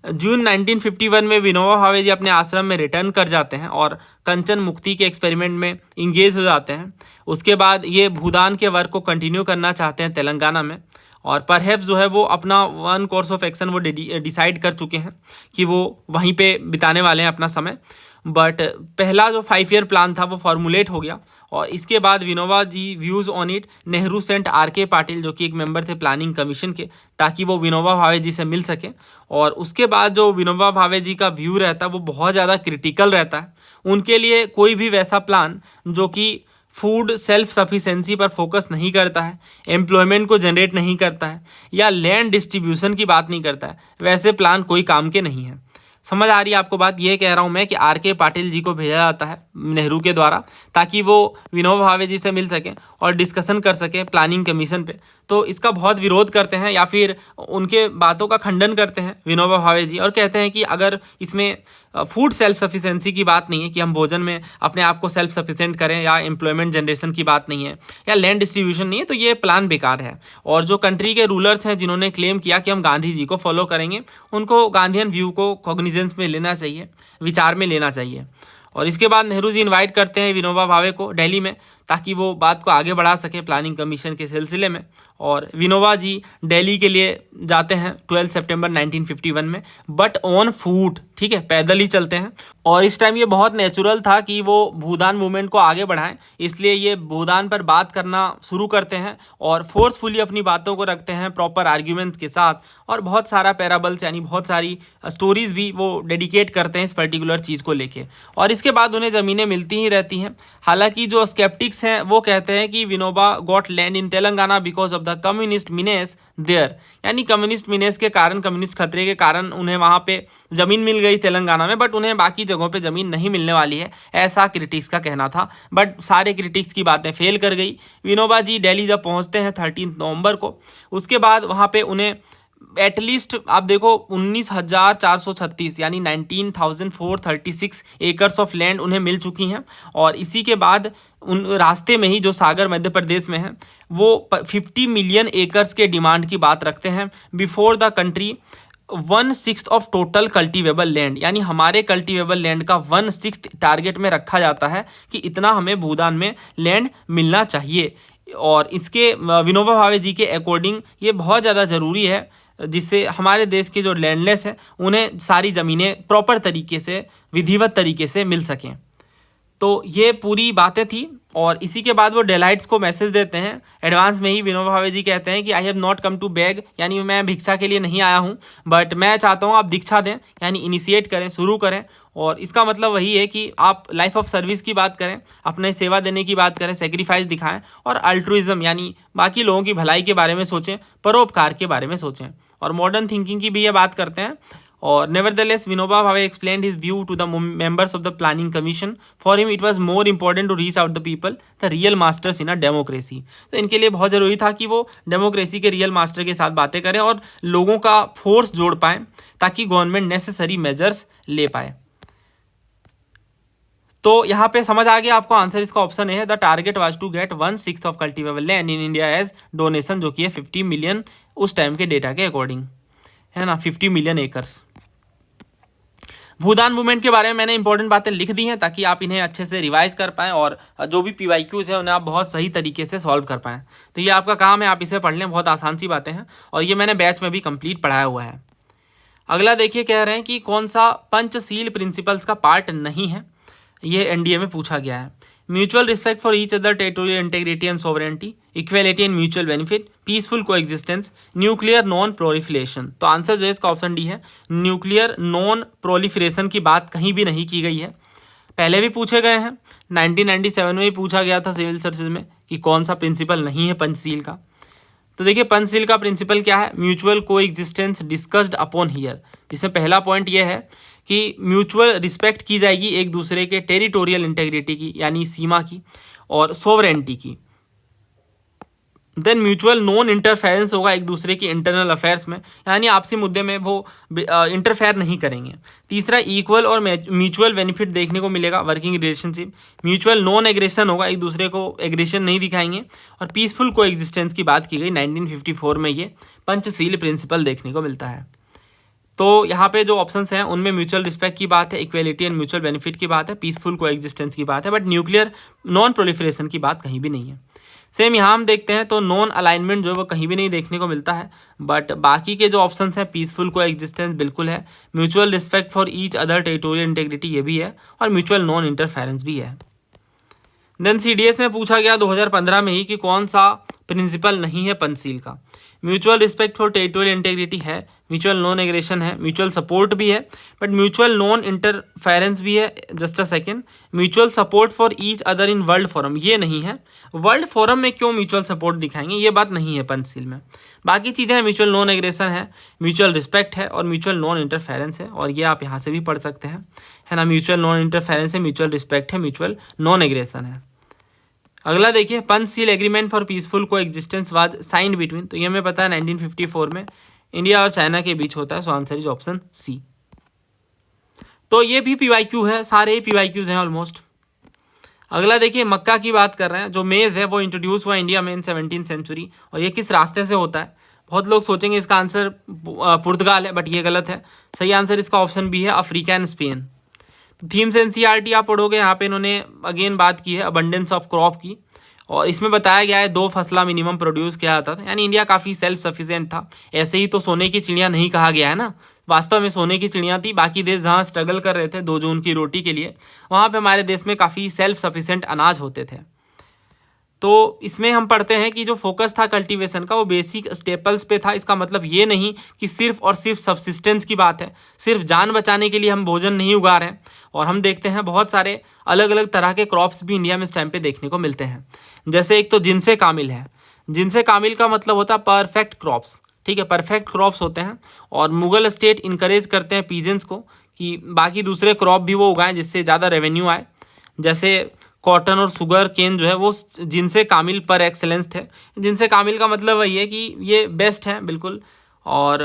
जून 1951 में विनोबा भावे जी अपने आश्रम में रिटर्न कर जाते हैं और कंचन मुक्ति के एक्सपेरिमेंट में इंगेज हो जाते हैं। उसके बाद ये भूदान के वर्क को कंटिन्यू करना चाहते हैं तेलंगाना में, और परहैप्स जो है वो अपना वन कोर्स ऑफ एक्शन वो डिसाइड कर चुके हैं कि वो वहीं पे बिताने वाले हैं अपना समय। बट पहला जो 5 ईयर प्लान था वो फॉर्मुलेट हो गया, और इसके बाद Vinoba ji views on it Nehru sent RK Patil, जो कि एक मेंबर थे प्लानिंग कमीशन के, ताकि वो विनोबा भावे जी से मिल सके। और उसके बाद जो विनोबा भावे जी का व्यू रहता है वो बहुत ज़्यादा क्रिटिकल रहता है। उनके लिए कोई भी वैसा प्लान जो कि फूड सेल्फ सफिशेंसी पर फोकस नहीं करता है, एम्प्लॉयमेंट को जनरेट नहीं करता है, या लैंड डिस्ट्रीब्यूशन की बात नहीं करता है, वैसे प्लान कोई काम के नहीं है। समझ आ रही है आपको बात? ये कह रहा हूँ मैं कि RK पाटिल जी को भेजा जाता है नेहरू के द्वारा, ताकि वो विनोबा भावे जी से मिल सकें और डिस्कशन कर सकें प्लानिंग कमीशन पे। तो इसका बहुत विरोध करते हैं, या फिर उनके बातों का खंडन करते हैं विनोबा भावे जी, और कहते हैं कि अगर इसमें फूड सेल्फ सफिशेंसी की बात नहीं है कि हम भोजन में अपने आप को सेल्फ सफिशेंट करें, या एम्प्लॉयमेंट जनरेशन की बात नहीं है, या लैंड डिस्ट्रीब्यूशन नहीं है, तो ये प्लान बेकार है। और जो कंट्री के रूलर्स हैं जिन्होंने क्लेम किया कि हम गांधी जी को फॉलो करेंगे, उनको गांधीयन व्यू को कॉग्निजेंस में लेना चाहिए, विचार में लेना चाहिए। और इसके बाद नेहरू जी इन्वाइट करते हैं विनोबा भावे को दिल्ली में, ताकि वो बात को आगे बढ़ा सके प्लानिंग कमीशन के सिलसिले में। और विनोबा जी दिल्ली के लिए जाते हैं 12 सितंबर 1951 में, बट ऑन फूट, ठीक है, पैदल ही चलते हैं। और इस टाइम ये बहुत नेचुरल था कि वो भूदान मूवमेंट को आगे बढ़ाएं, इसलिए ये भूदान पर बात करना शुरू करते हैं और फोर्सफुली अपनी बातों को रखते हैं प्रॉपर आर्ग्यूमेंट्स के साथ, और बहुत सारा पैराबल्स यानी बहुत सारी स्टोरीज भी वो डेडिकेट करते हैं इस पर्टिकुलर चीज़ को लेके। और इसके बाद उन्हें ज़मीनें मिलती ही रहती हैं। हालांकि जो स्केप्टिक्स हैं वो कहते हैं कि Vinoba got land in Telangana because of the communist menace there, यानी कम्युनिस्ट मीनेस के कारण, कम्युनिस्ट खतरे के कारण उन्हें वहाँ पे ज़मीन मिल गई तेलंगाना में, बट उन्हें बाकी जगहों पे ज़मीन नहीं मिलने वाली है, ऐसा क्रिटिक्स का कहना था। बट सारे क्रिटिक्स की बातें फेल कर गई। विनोबा जी दिल्ली जब पहुँचते हैं 13 नवंबर को, उसके बाद वहाँ पे उन्हें एटलीस्ट आप देखो 19,436 यानी 19,436 एकर्स ऑफ लैंड उन्हें मिल चुकी हैं। और इसी के बाद उन रास्ते में ही जो सागर मध्य प्रदेश में है वो 50 मिलियन एकर्स के डिमांड की बात रखते हैं। Before the country 1/6 of total cultivable land, यानी हमारे कल्टिवेबल लैंड का 1/6 टारगेट में रखा जाता है कि इतना हमें भूदान में लैंड मिलना चाहिए। और इसके विनोबा भावे जी के अकॉर्डिंग ये बहुत ज़्यादा ज़रूरी है, जिससे हमारे देश के जो लैंडलेस हैं उन्हें सारी ज़मीनें प्रॉपर तरीके से, विधिवत तरीके से मिल सकें। तो ये पूरी बातें थी। और इसी के बाद वो डेलाइट्स को मैसेज देते हैं एडवांस में ही। विनोबा भावे जी कहते हैं कि I have not come to beg, यानी मैं भिक्षा के लिए नहीं आया हूँ, बट मैं चाहता हूँ आप दीक्षा दें, यानी इनिशिएट करें, शुरू करें। और इसका मतलब वही है कि आप लाइफ ऑफ सर्विस की बात करें, अपने सेवा देने की बात करें, सेक्रीफाइस दिखाएं, और अल्ट्रुइज्म यानी बाकी लोगों की भलाई के बारे में सोचें, परोपकार के बारे में सोचें। और मॉडर्न थिंकिंग की भी ये बात करते हैं। और nevertheless Vinoba Bhave explained his view to the members of the planning commission, for him it was more important to reach out the people the real masters in a democracy. तो इनके लिए बहुत ज़रूरी था कि वो डेमोक्रेसी के रियल मास्टर के साथ बातें करें और लोगों का फोर्स जोड़ पाएँ ताकि गवर्नमेंट नेसेसरी मेजर्स ले पाए। तो यहाँ पे समझ आ गया आपको, आंसर इसका ऑप्शन है the target was to get 1/6 of cultivable land in India as donation, जो कि है 50 मिलियन उस टाइम के डेटा के अकॉर्डिंग, है ना, 50 मिलियन एकर्स। भूदान मूवमेंट के बारे में मैंने इंपॉर्टेंट बातें लिख दी हैं ताकि आप इन्हें अच्छे से रिवाइज कर पाएँ और जो भी PYQs है उन्हें आप बहुत सही तरीके से सॉल्व कर पाएँ। तो ये आपका काम है, आप इसे पढ़ लें, बहुत आसान सी बातें हैं और ये मैंने बैच में भी कंप्लीट पढ़ाया हुआ है। अगला देखिए, कह रहे हैं कि कौन सा पंचशील प्रिंसिपल्स का पार्ट नहीं है, ये एनडीए में पूछा गया है। Mutual respect for each other, territorial integrity and sovereignty, equality and mutual benefit, peaceful coexistence, nuclear non proliferation. तो आंसर जो है इसका ऑप्शन डी है, न्यूक्लियर नॉन प्रोलिफरेशन की बात कहीं भी नहीं की गई है। पहले भी पूछे गए हैं, 1997 में भी पूछा गया था सिविल सर्विसेज में कि कौन सा प्रिंसिपल नहीं है पंचशील का। तो देखिए पंचशील का प्रिंसिपल क्या है, mutual coexistence discussed upon here, जिसमें पहला पॉइंट ये है कि म्यूचुअल रिस्पेक्ट की जाएगी एक दूसरे के टेरिटोरियल इंटेग्रिटी की, यानी सीमा की, और सोवरेनिटी की। देन म्यूचुअल नॉन इंटरफेरेंस होगा एक दूसरे की इंटरनल अफेयर्स में, यानी आपसी मुद्दे में वो इंटरफेयर नहीं करेंगे। तीसरा, इक्वल और म्यूचुअल बेनिफिट देखने को मिलेगा, working relationship. Mutual non aggression होगा, एक दूसरे को एग्रेशन नहीं दिखाएंगे। और पीसफुल को एग्जिस्टेंस की बात की गई, 1954 में ये पंचशील प्रिंसिपल देखने को मिलता है। तो यहाँ पे जो ऑप्शंस हैं उनमें म्यूचुअल रिस्पेक्ट की बात है, इक्वेलिटी एंड म्यूचुअल बेनिफिट की बात है, पीसफुल को एग्जिस्टेंस की बात है, बट न्यूक्लियर नॉन प्रोलिफरेशन की बात कहीं भी नहीं है। सेम यहाँ हम देखते हैं तो नॉन अलाइनमेंट जो है वो कहीं भी नहीं देखने को मिलता है, बट बाकी के जो ऑप्शंस हैं, पीसफुल को एग्जिस्टेंस बिल्कुल है, mutual respect for each other territorial integrity ये भी है, और म्यूचुअल नॉन इंटरफेरेंस भी है। देन CDS में पूछा गया 2015 में ही कि कौन सा प्रिंसिपल नहीं है पंचशील का। Mutual respect for territorial integrity है, म्यूचुअल नॉन एग्रेशन है, म्यूचुअल सपोर्ट भी है, बट म्यूचुअल नॉन इंटरफेरेंस भी है। Just a second, mutual support for each other in world forum ये नहीं है। वर्ल्ड फोरम में क्यों म्यूचुअल सपोर्ट दिखाएंगे, ये बात नहीं है पंचशील में। बाकी चीज़ें हैं, म्यूचुअल नॉन एग्रेशन है, म्यूचुअल रिस्पेक्ट है, और म्यूचुअल नॉन इंटरफेरेंस है, और ये आप यहाँ से भी पढ़ सकते हैं, है ना। म्यूचुअल नॉन इंटरफेरेंस है, म्यूचुअल रिस्पेक्ट है, म्यूचुअल नॉन एग्रेशन है। अगला देखिए, पंचशील एग्रीमेंट फॉर पीसफुल को एग्जिस्टेंस वाज साइंड बिटवीन, तो ये हमें पता है 1954 में इंडिया और चाइना के बीच होता है। So answer is option C. तो ये भी PYQ है, सारे ही PYQs हैं ऑलमोस्ट। अगला देखिए, मक्का की बात कर रहे हैं। जो मेज़ है वो इंट्रोड्यूस हुआ इंडिया में इन 17th सेंचुरी, और ये किस रास्ते से होता है। बहुत लोग सोचेंगे इसका आंसर पुर्तगाल है, बट ये गलत है। सही आंसर इसका ऑप्शन बी है, Africa and Spain. Themes NCERT आप पढ़ोगे, यहाँ पे इन्होंने अगेन बात की है अबंडेंस ऑफ क्रॉप की, और इसमें बताया गया है 2 फसला मिनिमम प्रोड्यूस किया जाता था, यानी इंडिया काफ़ी सेल्फ सफिशिएंट था। ऐसे ही तो सोने की चिड़िया नहीं कहा गया है ना, वास्तव में सोने की चिड़िया थी। बाकी देश जहाँ स्ट्रगल कर रहे थे 2 जून की रोटी के लिए, वहाँ पे हमारे देश में काफ़ी सेल्फ सफिशिएंट अनाज होते थे। तो इसमें हम पढ़ते हैं कि जो फोकस था कल्टीवेशन का वो बेसिक स्टेपल्स पे था। इसका मतलब ये नहीं कि सिर्फ और सिर्फ सब्सिस्टेंस की बात है, सिर्फ जान बचाने के लिए हम भोजन नहीं उगा रहे हैं। और हम देखते हैं बहुत सारे अलग अलग तरह के क्रॉप्स भी इंडिया में इस टाइम पे देखने को मिलते हैं। जैसे एक तो जिनसे कामिल है, जिनसे कामिल का मतलब होता है परफेक्ट क्रॉप्स, ठीक है, परफेक्ट क्रॉप्स होते हैं। और मुगल स्टेट इनकरेज करते हैं पीजेंट्स को कि बाकी दूसरे क्रॉप भी वो उगाएं जिससे ज़्यादा रेवेन्यू आए। जैसे कॉटन और शुगर केन जो है वो जिनसे कामिल पर एक्सेलेंस थे। जिनसे कामिल का मतलब वही है कि ये बेस्ट हैं बिल्कुल, और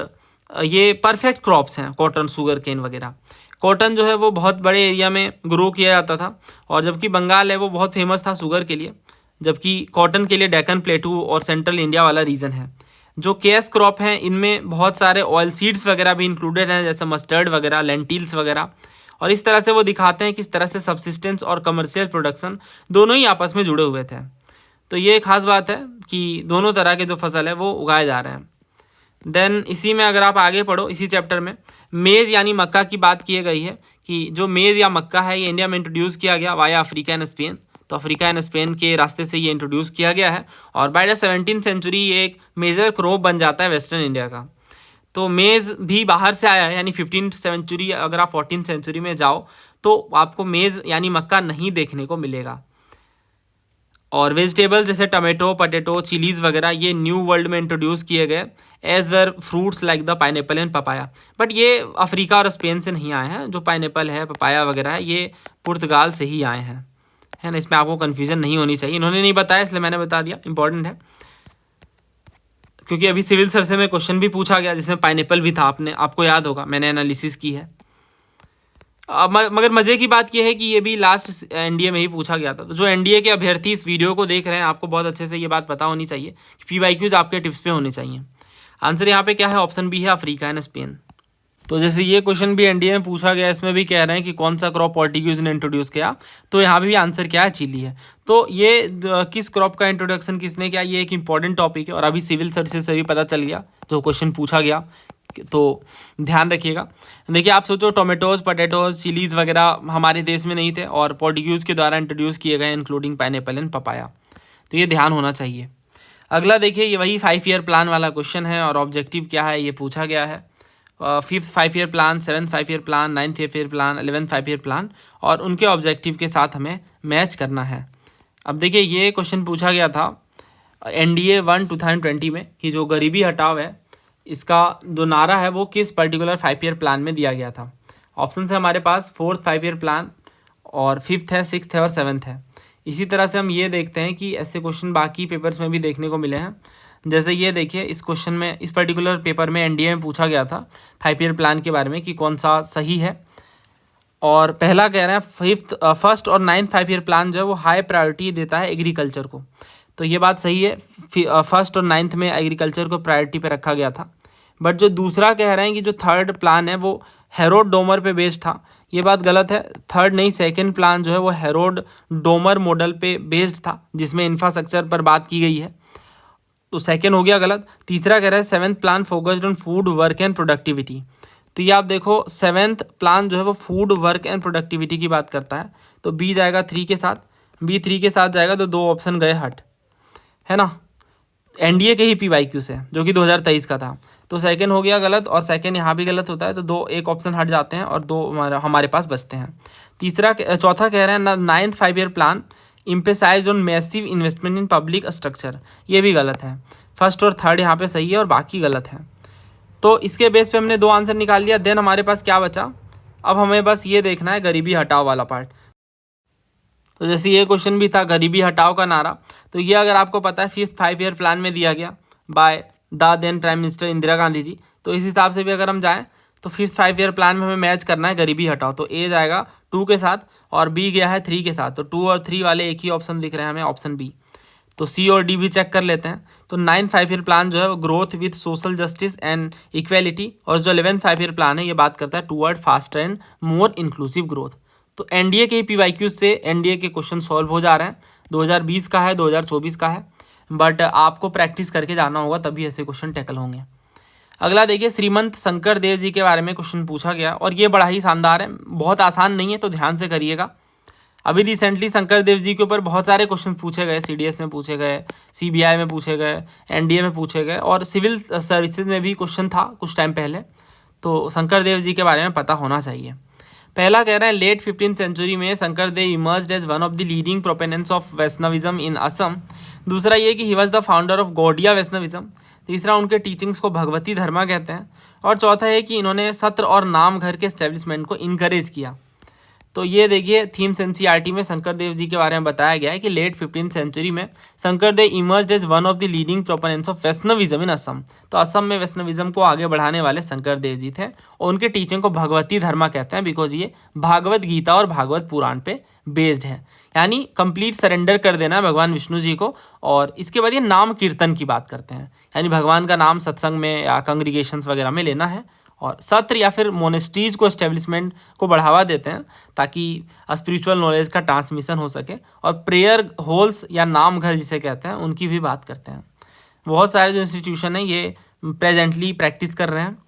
ये परफेक्ट क्रॉप्स हैं कॉटन, शुगर केन वगैरह। कॉटन जो है वो बहुत बड़े एरिया में ग्रो किया जाता था, और जबकि बंगाल है वो बहुत फेमस था शुगर के लिए, जबकि कॉटन के लिए डेक्कन प्लेटू और सेंट्रल इंडिया वाला रीजन है। जो केएस क्रॉप हैं इनमें बहुत सारे ऑयल सीड्स वगैरह भी इंक्लूडेड हैं, जैसे मस्टर्ड वगैरह, लेंटिल्स वगैरह। और इस तरह से वो दिखाते हैं किस तरह से सब्सिस्टेंस और कमर्शियल प्रोडक्शन दोनों ही आपस में जुड़े हुए थे। तो ये खास बात है कि दोनों तरह के जो फसल है वो उगाए जा रहे हैं। देन इसी में अगर आप आगे पढ़ो, इसी चैप्टर में मेज़ यानी मक्का की बात की गई है कि जो मेज़ या मक्का है ये इंडिया में इंट्रोड्यूस किया गया वाया अफ्रीका एंड स्पेन। तो अफ्रीका एंड स्पेन के रास्ते से ये इंट्रोड्यूस किया गया है, और बाय द 17th सेंचुरी ये एक मेजर क्रॉप बन जाता है वेस्टर्न इंडिया का। तो मेज़ भी बाहर से आया है, यानी 15th सेंचुरी, अगर आप 14th सेंचुरी में जाओ तो आपको मेज़ यानी मक्का नहीं देखने को मिलेगा। और वेजिटेबल जैसे टमाटो, पटेटो, चिलीज़ वगैरह ये न्यू वर्ल्ड में इंट्रोड्यूस किए गए, as were fruits like the pineapple and papaya. But ये अफ्रीका और स्पेन से नहीं आए हैं। जो पाइनएप्पल है, पपाया वगैरह है, ये पुर्तगाल से ही आए हैं, है ना। इसमें आपको कन्फ्यूजन नहीं होनी चाहिए, इन्होंने नहीं बताया इसलिए मैंने बता दिया, इंपॉर्टेंट है। क्योंकि अभी सिविल सर्विस में क्वेश्चन भी पूछा गया जिसमें पाइनएप्पल भी था, आपको याद होगा, मैंने एनालिसिस की है। मगर मज़े की बात यह है कि ये भी लास्ट एनडीए में ही पूछा गया था। तो जो एनडीए के अभ्यर्थी इस वीडियो को देख रहे हैं, आपको बहुत अच्छे से ये बात पता होनी चाहिए कि पीवाईक्यूज आपके टिप्स पे होने चाहिए। आंसर यहाँ पे क्या है, ऑप्शन बी है, अफ्रीका एंड स्पेन। तो जैसे ये क्वेश्चन भी एनडीए में पूछा गया, इसमें भी कह रहे हैं कि कौन सा क्रॉप पोर्टुगीज ने इंट्रोड्यूस किया, तो यहाँ भी आंसर क्या है, चिली है। तो ये किस क्रॉप का इंट्रोडक्शन किसने किया, ये एक इंपॉर्टेंट टॉपिक है और अभी सिविल सर्विसेज से भी पता चल गया जो क्वेश्चन पूछा गया, तो ध्यान रखिएगा। देखिए आप सोचो, टोमेटोज, पटेटोज, चिलीज़ वगैरह हमारे देश में नहीं थे और पोर्टुगीज़ के द्वारा इंट्रोड्यूस किए गए, इंक्लूडिंग पाइनएप्पल एंड पपाया। तो ये ध्यान होना चाहिए। अगला देखिए, ये वही 5 ईयर प्लान वाला क्वेश्चन है और ऑब्जेक्टिव क्या है ये पूछा गया है। 5th 5 year plan, 7th 5 year plan, 9th 5 year plan, 11th 5 year plan और उनके ऑब्जेक्टिव के साथ हमें मैच करना है। अब देखिए ये क्वेश्चन पूछा गया था NDA 1 2020 में कि जो गरीबी हटाओ है, इसका जो नारा है वो किस पर्टिकुलर 5 ईयर प्लान में दिया गया था। ऑप्शन है हमारे पास 4th 5 ईयर प्लान और 5th है, 6th है और 7th है। इसी तरह से हम ये देखते हैं कि ऐसे क्वेश्चन बाकी पेपर्स में भी देखने को मिले हैं। जैसे ये देखिए, इस क्वेश्चन में, इस पर्टिकुलर पेपर में NDA में पूछा गया था 5 ईयर प्लान के बारे में कि कौन सा सही है। और पहला कह रहे हैं फर्स्ट और 9th 5 ईयर प्लान जो है वो हाई प्रायोरिटी देता है एग्रीकल्चर को। तो ये बात सही है, फर्स्ट और 9th में एग्रीकल्चर को प्रायोरिटी पे रखा गया था। बट जो दूसरा कह रहे हैं कि जो 3rd प्लान है वो हेरोड डोमर पे बेस्ड था, ये बात गलत है। 3rd नहीं, 2nd प्लान जो है वो हेरोड डोमर मॉडल पे बेस्ड था, जिसमें इंफ्रास्ट्रक्चर पर बात की गई है, तो 2nd हो गया गलत। तीसरा कह रहा है 7th plan focused on food, work and productivity. तो ये आप देखो, 7th प्लान जो है वो फूड, वर्क एंड प्रोडक्टिविटी की बात करता है, तो बी जाएगा 3 के साथ, बी 3 के साथ जाएगा तो 2 ऑप्शन गए हट, है ना। NDA के ही PYQ से, जो कि 2023 का था, तो 2nd हो गया गलत और 2nd यहाँ भी गलत होता है, तो एक ऑप्शन हट जाते हैं और 2 हमारे पास बचते हैं। चौथा कह रहे हैं 9th 5 year plan emphasised on massive investment in public structure, ये भी गलत है। 1st और 3rd यहाँ पे सही है और बाकी गलत है। तो इसके बेस पे हमने 2 आंसर निकाल लिया। देन हमारे पास क्या बचा, अब हमें बस ये देखना है गरीबी हटाओ वाला पार्ट। तो जैसे ये क्वेश्चन भी था, गरीबी हटाओ का नारा, तो ये अगर आपको पता है 5th 5 ईयर प्लान में दिया गया by the then prime minister Indira Gandhi ji, तो इस हिसाब से भी अगर हम जाएँ तो 5th 5 ईयर प्लान में हमें मैच करना है गरीबी हटाओ। तो ए जाएगा 2 के साथ और बी गया है 3 के साथ, तो 2 और 3 वाले एक ही ऑप्शन दिख रहे हैं हमें, ऑप्शन बी। तो सी और डी भी चेक कर लेते हैं। तो 9th 5 ईयर प्लान जो है वो growth with social justice and equality, और जो 11th 5 ईयर प्लान है ये बात करता है toward faster and more inclusive growth. तो NDA के PYQ से NDA के क्वेश्चन सॉल्व हो जा रहे हैं। 2020 का है, 2024 का है, बट आपको प्रैक्टिस करके जाना होगा तभी ऐसे क्वेश्चन टैकल होंगे। अगला देखिए, श्रीमंत शंकर देव जी के बारे में क्वेश्चन पूछा गया और ये बड़ा ही शानदार है, बहुत आसान नहीं है, तो ध्यान से करिएगा। अभी रिसेंटली शंकर देव जी के ऊपर बहुत सारे क्वेश्चन पूछे गए, CDS में पूछे गए, CBI में पूछे गए, NDA में पूछे गए और सिविल सर्विसेज में भी क्वेश्चन था कुछ टाइम पहले, तो शंकर देव जी के बारे में पता होना चाहिए। पहला कह रहे हैं लेट 15th सेंचुरी में Shankar Dev emerged as one of the leading proponents of Vaishnavism in Assam. दूसरा ये कि he was the founder of Gaudiya Vaishnavism. तीसरा, उनके टीचिंग्स को भगवती धर्मा कहते हैं। और चौथा है कि इन्होंने सत्र और नाम घर के एस्टेब्लिशमेंट को इनकरेज किया। तो ये देखिए, थीम्स NCERT में शंकर देव जी के बारे में बताया गया है कि लेट 15th सेंचुरी में Shankar Dev emerged as one of the leading proponents of Vaishnavism in Assam. तो असम में वैष्णविज्म को आगे बढ़ाने वाले शंकर देव जी थे और उनके टीचिंग को भगवती धर्मा कहते हैं, बिकॉज ये भागवत गीता और भागवत पुराण पे बेस्ड है, यानी कंप्लीट सरेंडर कर देना है भगवान विष्णु जी को। और इसके बाद ये नाम कीर्तन की बात करते हैं, यानी भगवान का नाम सत्संग में या कंग्रीगेशंस वगैरह में लेना है, और सत्र या फिर मोनेस्ट्रीज को, एस्टेब्लिशमेंट को बढ़ावा देते हैं ताकि स्पिरिचुअल नॉलेज का ट्रांसमिशन हो सके। और प्रेयर हॉल्स या नाम घर जिसे कहते हैं उनकी भी बात करते हैं। बहुत सारे जो इंस्टीट्यूशन हैं ये प्रेजेंटली प्रैक्टिस कर रहे हैं।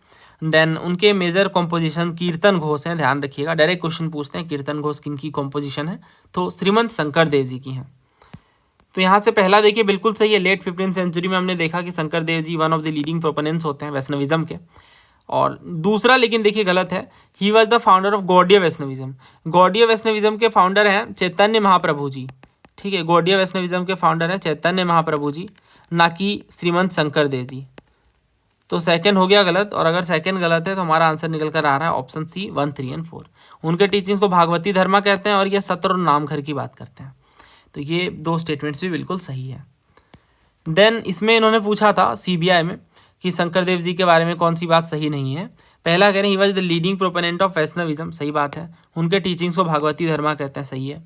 देन उनके मेजर कॉम्पोजिशन कीर्तन घोष हैं, ध्यान रखिएगा, डायरेक्ट क्वेश्चन पूछते हैं कीर्तन घोष किन की कॉम्पोजिशन है, तो श्रीमंत शंकर देव जी की हैं। तो यहाँ से पहला देखिए बिल्कुल सही है, लेट 15th सेंचुरी में हमने देखा कि Shankar Dev ji one of the leading proponents होते हैं वैष्णविज्म के। और दूसरा लेकिन देखिए गलत है, ही was the founder of Gaudiya Vaishnavism. Gaudiya Vaishnavism के फाउंडर हैं चैतन्य महाप्रभु जी, ठीक है, गौड़ीय वैष्णविज्म के फाउंडर हैं चैतन्य महाप्रभु जी, ना कि श्रीमंत शंकर देव जी। तो सेकंड हो गया गलत, और अगर सेकंड गलत है तो हमारा आंसर निकल कर आ रहा है ऑप्शन सी 1, 3 और 4। उनके टीचिंग्स को भागवती धर्मा कहते हैं और ये सत्र और नामघर की बात करते हैं। तो ये दो स्टेटमेंट्स भी बिल्कुल सही है। देन इसमें इन्होंने पूछा था सीबीआई में कि शंकर देव जी के बारे में कौन सी बात सही नहीं है। पहला कह रहे हैं ही was the leading proponent of Vaishnavism, सही बात है। उनके टीचिंग्स को भागवती धर्मा कहते हैं, सही है।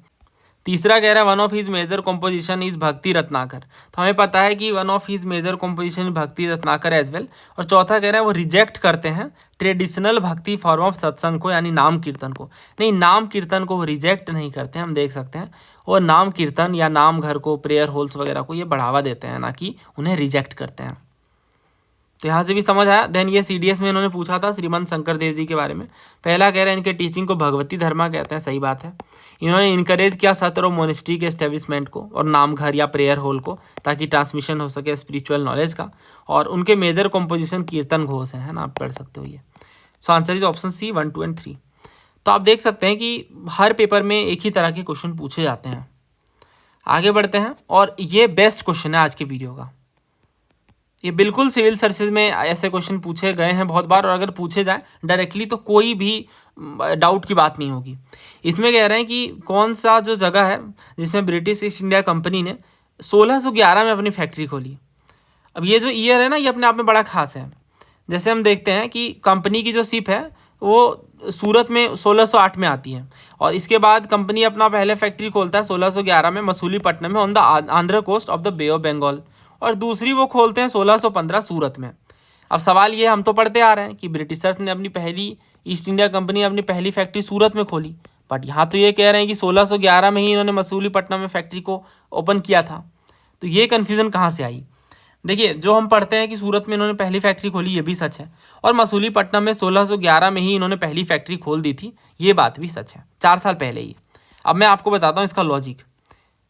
तीसरा कह रहा है one of his major composition is Bhakti Ratnakar, तो हमें पता है कि one of his major composition Bhakti Ratnakar as well. और चौथा कह रहा है वो रिजेक्ट करते हैं ट्रेडिशनल भक्ति फॉर्म ऑफ सत्संग को, यानी नाम कीर्तन को। नहीं, नाम कीर्तन को वो रिजेक्ट नहीं करते हैं, हम देख सकते हैं। और नाम कीर्तन या नाम घर को, प्रेयर हॉल्स वगैरह को ये बढ़ावा देते हैं, ना कि उन्हें रिजेक्ट करते हैं। तो यहाँ से भी समझ आया। देन ये सीडीएस में इन्होंने पूछा था श्रीमंत शंकर देव जी के बारे में। पहला कह रहे हैं इनके टीचिंग को भगवती धर्मा कहते हैं, सही बात है। इन्होंने इनकरेज किया सत्र और मोनेस्ट्री के एस्टेब्लिशमेंट को और नाम घर या प्रेयर हॉल को, ताकि ट्रांसमिशन हो सके स्पिरिचुअल नॉलेज का। और उनके मेजर कॉम्पोजिशन कीर्तन घोष है ना, आप पढ़ सकते हो ये। So answer is option C 1, 2 और 3। तो आप देख सकते हैं कि हर पेपर में एक ही तरह के क्वेश्चन पूछे जाते हैं। आगे बढ़ते हैं, और ये बेस्ट क्वेश्चन है आज के वीडियो का। ये बिल्कुल सिविल सर्विसेज में ऐसे क्वेश्चन पूछे गए हैं बहुत बार, और अगर पूछे जाए डायरेक्टली तो कोई भी डाउट की बात नहीं होगी। इसमें कह रहे हैं कि कौन सा जो जगह है जिसमें ब्रिटिश ईस्ट इंडिया कंपनी ने 1611 में अपनी फैक्ट्री खोली। अब ये जो ईयर है ना, ये अपने आप में बड़ा खास है। जैसे हम देखते हैं कि कंपनी की जो शिप है वो सूरत में 1608 में आती है, और इसके बाद कंपनी अपना पहले फैक्ट्री खोलता है 1611 में मसूलीपट्टनम में on the Andhra coast of the bay of Bengal, और दूसरी वो खोलते हैं 1615 सूरत में। अब सवाल ये, हम तो पढ़ते आ रहे हैं कि ब्रिटिशर्स ने अपनी पहली, ईस्ट इंडिया कंपनी अपनी पहली फैक्ट्री सूरत में खोली, बट यहाँ तो ये कह रहे हैं कि 1611 में ही इन्होंने मसूलीपट्टनम में फैक्ट्री को ओपन किया था। तो ये कन्फ्यूज़न कहाँ से आई? देखिए, जो हम पढ़ते हैं कि सूरत में इन्होंने पहली फैक्ट्री खोली, ये भी सच है, और मसूलीपट्टनम में 1611 में ही इन्होंने पहली फैक्ट्री खोल दी थी, ये बात भी सच है, 4 साल पहले ही। अब मैं आपको बताता हूँ इसका लॉजिक।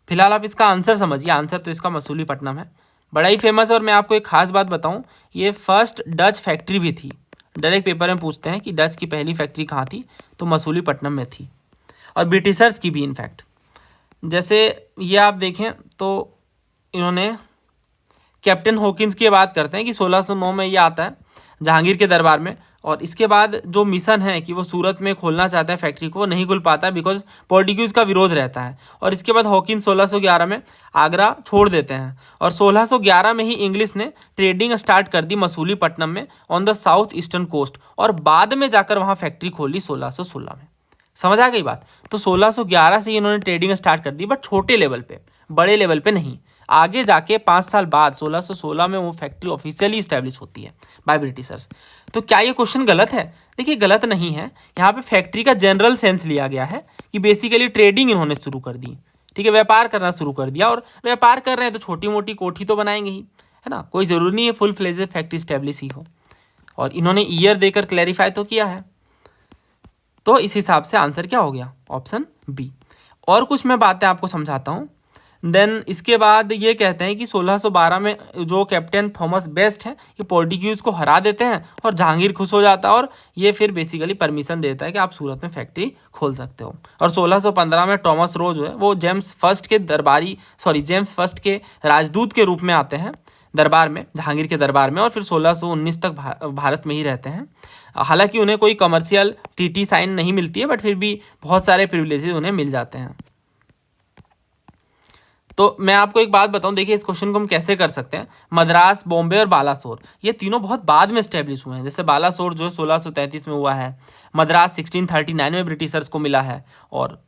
फिलहाल आप इसका आंसर समझिए। आंसर तो इसका मसूलीपट्टनम है, बड़ा ही फेमस है। और मैं आपको एक खास बात बताऊं, ये फर्स्ट डच फैक्ट्री भी थी। डायरेक्ट पेपर में पूछते हैं कि डच की पहली फैक्ट्री कहाँ थी, तो मसूलीपट्टनम में थी, और ब्रिटिशर्स की भी इनफैक्ट। जैसे ये आप देखें तो इन्होंने कैप्टन हॉकिंस की बात करते हैं कि 1609 में ये आता है जहांगीर के दरबार में, और इसके बाद जो मिशन है कि वो सूरत में खोलना चाहता है फैक्ट्री को, वो नहीं खुल पाता है बिकॉज पोर्टुगीज़ का विरोध रहता है। और इसके बाद हॉकिंस 1611 में आगरा छोड़ देते हैं, और 1611 में ही इंग्लिश ने ट्रेडिंग स्टार्ट कर दी मसूलीपट्टनम में on the south eastern coast, और बाद में जाकर वहाँ फैक्ट्री खोली 1616 में। समझ आ गई बात? तो 1611 से ही इन्होंने ट्रेडिंग स्टार्ट कर दी, बट छोटे लेवल पे, बड़े लेवल पे नहीं। आगे जाके 5 साल बाद 1616 में वो फैक्ट्री ऑफिशियली इस्टेब्लिश होती है बाय ब्रिटिशर्स। तो क्या ये क्वेश्चन गलत है? देखिए, गलत नहीं है। यहाँ पे फैक्ट्री का जनरल सेंस लिया गया है कि बेसिकली ट्रेडिंग इन्होंने शुरू कर दी, ठीक है, व्यापार करना शुरू कर दिया। और व्यापार कर रहे हैं तो छोटी मोटी कोठी तो बनाएंगे ही, है ना, कोई ज़रूरी नहीं है फुल फ्लेजेड फैक्ट्री इस्टेब्लिश ही हो। और इन्होंने ईयर देकर क्लैरिफाई तो किया है। तो इस हिसाब से आंसर क्या हो गया? Option B. और कुछ मैं बातें आपको समझाता हूँ। देन इसके बाद ये कहते हैं कि 1612 में जो कैप्टन थॉमस बेस्ट है, ये पोर्टुगीज़ को हरा देते हैं, और जहांगीर खुश हो जाता है, और ये फिर बेसिकली परमिशन देता है कि आप सूरत में फैक्ट्री खोल सकते हो। और 1615 में टॉमस रो जो है वो जेम्स फर्स्ट के राजदूत के रूप में आते हैं दरबार में, जहांगीर के दरबार में, और फिर 1619 तक भारत में ही रहते हैं। हालांकि उन्हें कोई कमर्शियल ट्रीटी साइन नहीं मिलती है, बट फिर भी बहुत सारे प्रिविलेजेस उन्हें मिल जाते हैं। तो मैं आपको एक बात बताऊं, देखिए इस क्वेश्चन को हम कैसे कर सकते हैं। मद्रास, बॉम्बे और बालासोर, ये तीनों बहुत बाद में स्टैब्लिश हुए हैं। जैसे बालासोर जो है 1633 में हुआ है, मद्रास 1639 में ब्रिटिशर्स को मिला है, और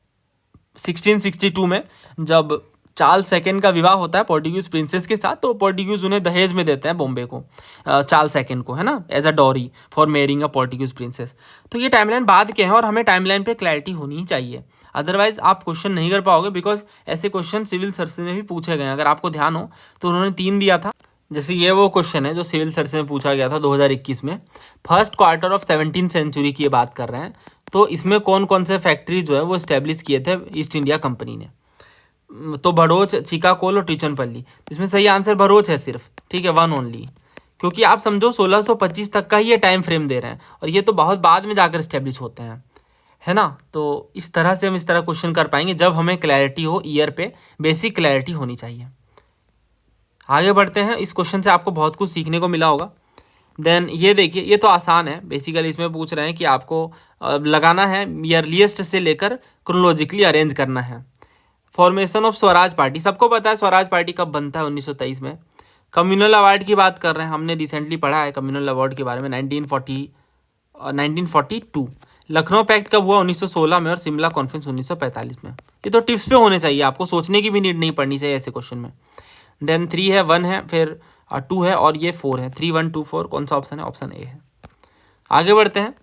1662 में जब चार्ल्स सेकंड का विवाह होता है पोर्टुगीज प्रिंसेस के साथ, तो पोर्टुगीज उन्हें दहेज में देते हैं बॉम्बे को, चार्ल्स सेकंड को, है ना, as a dowry for marrying a Portuguese princess. तो ये टाइमलाइन बाद के हैं, और हमें टाइमलाइन पे क्लैरिटी होनी ही चाहिए, अदरवाइज आप क्वेश्चन नहीं कर पाओगे। बिकॉज ऐसे क्वेश्चन सिविल सर्विस में भी पूछे गए हैं। अगर आपको ध्यान हो तो उन्होंने 3 दिया था। जैसे ये वो क्वेश्चन है जो सिविल सर्विस में पूछा गया था 2021 में, first quarter of 17th century की ये बात कर रहे हैं। तो इसमें कौन कौन से फैक्ट्री जो है वो इस्टेब्लिश किए थे ईस्ट इंडिया कंपनी ने? तो भड़ोच, चिकाकोल और टिचनपल्ली। इसमें सही आंसर भड़ोच है सिर्फ, ठीक है, 1 ओनली। क्योंकि आप समझो 1625 तक का ही ये टाइम फ्रेम दे रहे हैं, और ये तो बहुत बाद में जाकर इस्टेब्लिश होते हैं, है ना। तो इस तरह से हम इस तरह क्वेश्चन कर पाएंगे जब हमें क्लैरिटी हो, ईयर पे बेसिक क्लैरिटी होनी चाहिए। आगे बढ़ते हैं, इस क्वेश्चन से आपको बहुत कुछ सीखने को मिला होगा। देन ये देखिए, ये तो आसान है, बेसिकली इसमें पूछ रहे हैं कि आपको लगाना है ईयरलीस्ट से लेकर क्रोनोलॉजिकली अरेंज करना है। फॉर्मेशन ऑफ स्वराज पार्टी, सबको पता है स्वराज पार्टी कब बनता है, 1923 में। कम्युनल अवार्ड की बात कर रहे हैं, हमने रिसेंटली पढ़ा है कम्युनल अवार्ड के बारे में, 1942। लखनऊ पैक्ट कब हुआ, 1916 में, और शिमला कॉन्फ्रेंस 1945 में। ये तो टिप्स पे होने चाहिए, आपको सोचने की भी नीड नहीं पड़नी चाहिए ऐसे क्वेश्चन में। देन 3 है, 1 है, फिर 2 है, और ये 4 है। 3, 1, 2, 4 कौन सा ऑप्शन है, ऑप्शन ए है। आगे बढ़ते हैं,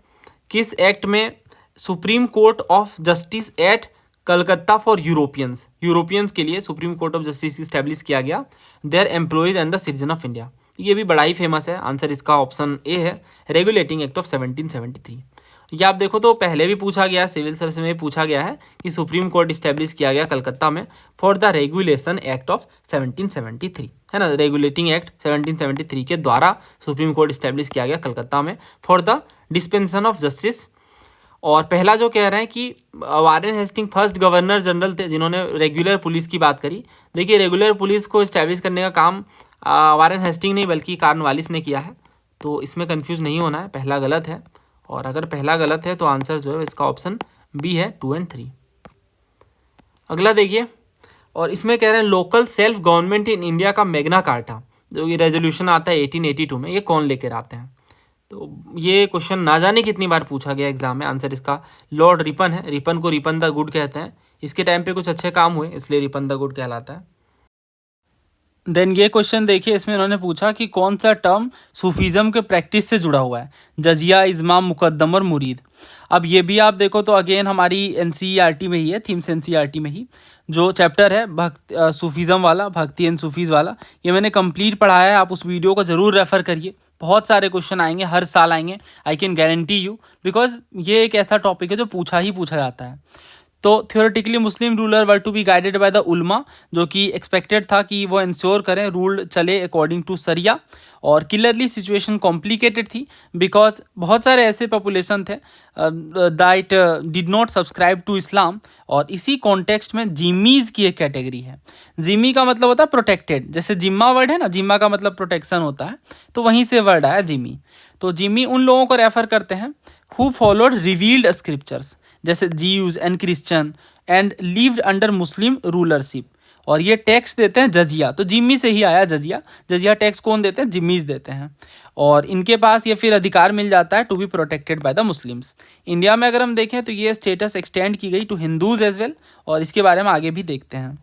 किस एक्ट में supreme court of justice eight Calcutta for Europeans के लिए supreme court of justice establish किया गया, their employees and the citizen of India. ये भी बड़ा ही फेमस है, आंसर इसका ऑप्शन ए है, रेगुलेटिंग एक्ट ऑफ 1773। ये आप देखो तो पहले भी पूछा गया है, सिविल सर्विस में भी पूछा गया है कि सुप्रीम कोर्ट इस्टेब्लिश किया गया कलकत्ता में for the regulation act of 1773, है ना। रेगुलेटिंग एक्ट 1773 के द्वारा सुप्रीम कोर्ट इस्टेब्लिश किया गया कलकत्ता में for the dispensation of justice. और पहला जो कह रहे हैं कि Warren Hasting first governor general थे जिन्होंने रेगुलर पुलिस की बात करी। देखिए, रेगुलर पुलिस को इस्टेब्लिश करने का काम वारेन हेस्टिंग नहीं बल्कि कॉर्नवालिस ने किया है, तो इसमें कंफ्यूज नहीं होना है, पहला गलत है। और अगर पहला गलत है तो आंसर जो है इसका ऑप्शन बी है, 2 और 3। अगला देखिए, और इसमें कह रहे हैं local self government in India का मैग्ना कार्टा, जो ये रेजोल्यूशन आता है 1882 में, ये कौन लेकर आते हैं। तो ये क्वेश्चन ना जाने कितनी बार पूछा गया एग्जाम में, आंसर इसका लॉर्ड रिपन है। रिपन को रिपन द गुड कहते हैं, इसके टाइम पे कुछ अच्छे काम हुए इसलिए रिपन द गुड कहलाता है। देन ये क्वेश्चन देखिए, इसमें उन्होंने पूछा कि कौन सा टर्म सूफीज़म के प्रैक्टिस से जुड़ा हुआ है, जजिया, इज़्मा, मुकद्दम और मुरीद। अब ये भी आप देखो तो अगेन हमारी एनसीईआरटी में ही है, थीम्स एनसीईआरटी में ही जो चैप्टर है सूफीज़म वाला, भक्ति एंड सूफीज़ वाला, ये मैंने कंप्लीट पढ़ाया है। आप उस वीडियो को ज़रूर रेफ़र करिए, बहुत सारे क्वेश्चन आएंगे, हर साल आएंगे, I can guarantee you, because ये एक ऐसा टॉपिक है जो पूछा ही पूछा जाता है। तो theoretically Muslim ruler were to be guided by the ulema, जो कि एक्सपेक्टेड था कि वो इंश्योर करें रूल चले अकॉर्डिंग टू सरिया। और क्लियरली सिचुएशन कॉम्प्लिकेटेड थी बिकॉज बहुत सारे ऐसे पॉपुलेशन थे that did not subscribe to Islam. और इसी कॉन्टेक्स्ट में जिम्मीज़ की एक कैटेगरी है। जिम्मी का मतलब होता है प्रोटेक्टेड, जैसे जिम्मा वर्ड है ना, जिम्मा का मतलब प्रोटेक्शन होता है, तो वहीं से वर्ड आया जिम्मी। तो जिम्मी उन लोगों को रेफर करते हैं हु फॉलोड रिवील्ड स्क्रिप्चर्स, जैसे Jews and Christian and lived under Muslim rulership. और ये टैक्स देते हैं जजिया, तो जिम्मी से ही आया जजिया। जजिया टैक्स कौन देते हैं, जिम्मीज देते हैं। और इनके पास ये फिर अधिकार मिल जाता है to be protected by the Muslims. India में अगर हम देखें तो ये स्टेटस एक्सटेंड की गई टू हिंदूज एज वेल, और इसके बारे में आगे भी देखते हैं।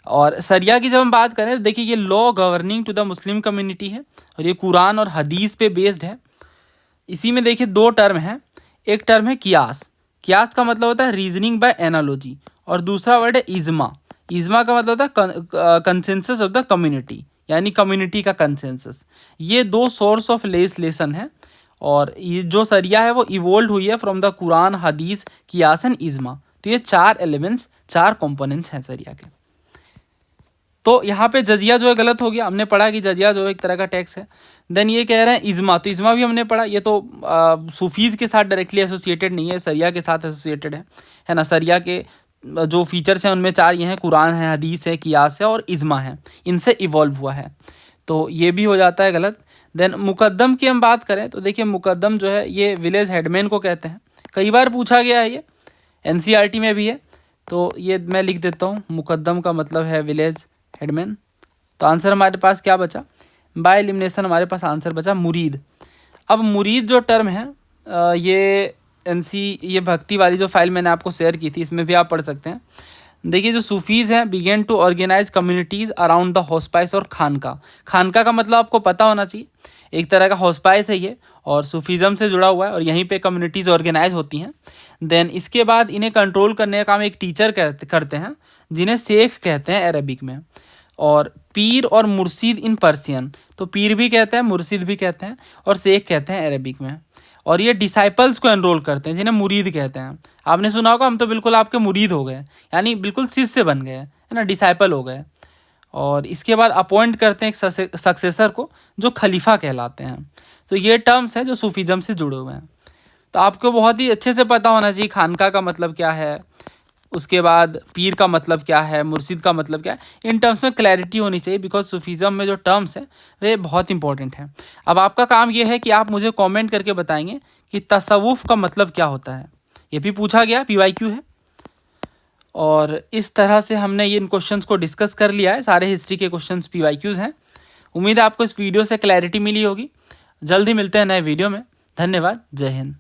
और सरिया की जब हम बात करें तो देखिए ये law governing to the Muslim community है, और ये कुरान और हदीस पे बेस्ड है। इसी में देखिए दो टर्म हैं, एक टर्म है कियास। कियास का मतलब होता है रीजनिंग बाय एनालॉजी, और दूसरा वर्ड है इज्मा। इज्मा का मतलब होता है कंसेंसस ऑफ द कम्युनिटी, यानी कम्युनिटी का कंसेंसस। ये दो सोर्स ऑफ लेजिस्लेशन है, और ये जो सरिया है वो इवोल्व हुई है फ्रॉम द कुरान, हदीस, कियास एंड इज्मा। तो ये 4 एलिमेंट्स, 4 कंपोनेंट्स हैं सरिया के। तो यहाँ पे जजिया जो है गलत हो गया, हमने पढ़ा कि जजिया जो है एक तरह का टैक्स है। देन ये कह रहे हैं इज्मा, तो इज्मा भी हमने पढ़ा, ये तो सूफीज़ के साथ डायरेक्टली एसोसिएटेड नहीं है, सरिया के साथ एसोसिएटेड है ना। सरिया के जो फीचर्स हैं उनमें 4 ये हैं, कुरान है, हदीस है, कियास है और इज्मा है, इनसे इवॉल्व हुआ है, तो ये भी हो जाता है गलत। देन मुकद्दम की हम बात करें तो देखिए मुकद्दम जो है ये विलेज हेडमैन को कहते हैं, कई बार पूछा गया है, ये एनसीईआरटी में भी है, तो ये मैं लिख देता हूँ, मुकद्दम का मतलब है विलेज हेडमैन। तो आंसर हमारे पास क्या बचा, बाय एलिमिनेशन हमारे पास आंसर बचा मुरीद। अब मुरीद जो टर्म है ये ये भक्ति वाली जो फाइल मैंने आपको शेयर की थी इसमें भी आप पढ़ सकते हैं। देखिए जो सूफीज़ हैं begin to organise communities around the hospice और खानका। खानका का मतलब आपको पता होना चाहिए, एक तरह का हॉस्पाइस है ये, और सूफीज़म से जुड़ा हुआ है, और यहीं पे कम्युनिटीज़ ऑर्गेनाइज होती हैं। देन इसके बाद इन्हें कंट्रोल करने का काम एक टीचर करते हैं जिन्हें शेख कहते हैं अरबिक में, और पीर और मुर्शिद इन पर्सियन। तो पीर भी कहते हैं, मुर्शिद भी कहते हैं, और शेख कहते हैं अरबिक में। और ये डिसाइपल्स को एनरोल करते हैं जिन्हें मुरीद कहते हैं। आपने सुना होगा हम तो बिल्कुल आपके मुरीद हो गए, यानी बिल्कुल शिष्य बन गए, है ना, डिसाइपल हो गए। और इसके बाद अपॉइंट करते हैं एक सक्सेसर को जो खलीफा कहलाते हैं। तो ये टर्म्स हैं जो सूफीज़म से जुड़े हुए हैं। तो आपको बहुत ही अच्छे से पता होना चाहिए खानका का मतलब क्या है, उसके बाद पीर का मतलब क्या है, मुर्शिद का मतलब क्या है। इन टर्म्स में क्लैरिटी होनी चाहिए, बिकॉज सूफीज़म में जो टर्म्स हैं वे बहुत इंपॉर्टेंट हैं। अब आपका काम ये है कि आप मुझे कमेंट करके बताएंगे कि तसव्वुफ़ का मतलब क्या होता है। ये भी पूछा गया, PYQ है। और इस तरह से हमने इन क्वेश्चंस को डिस्कस कर लिया है। सारे हिस्ट्री के क्वेश्चंस PYQs हैं। उम्मीद है आपको इस वीडियो से क्लैरिटी मिली होगी। जल्दी मिलते हैं नए वीडियो में। धन्यवाद। जय हिंद।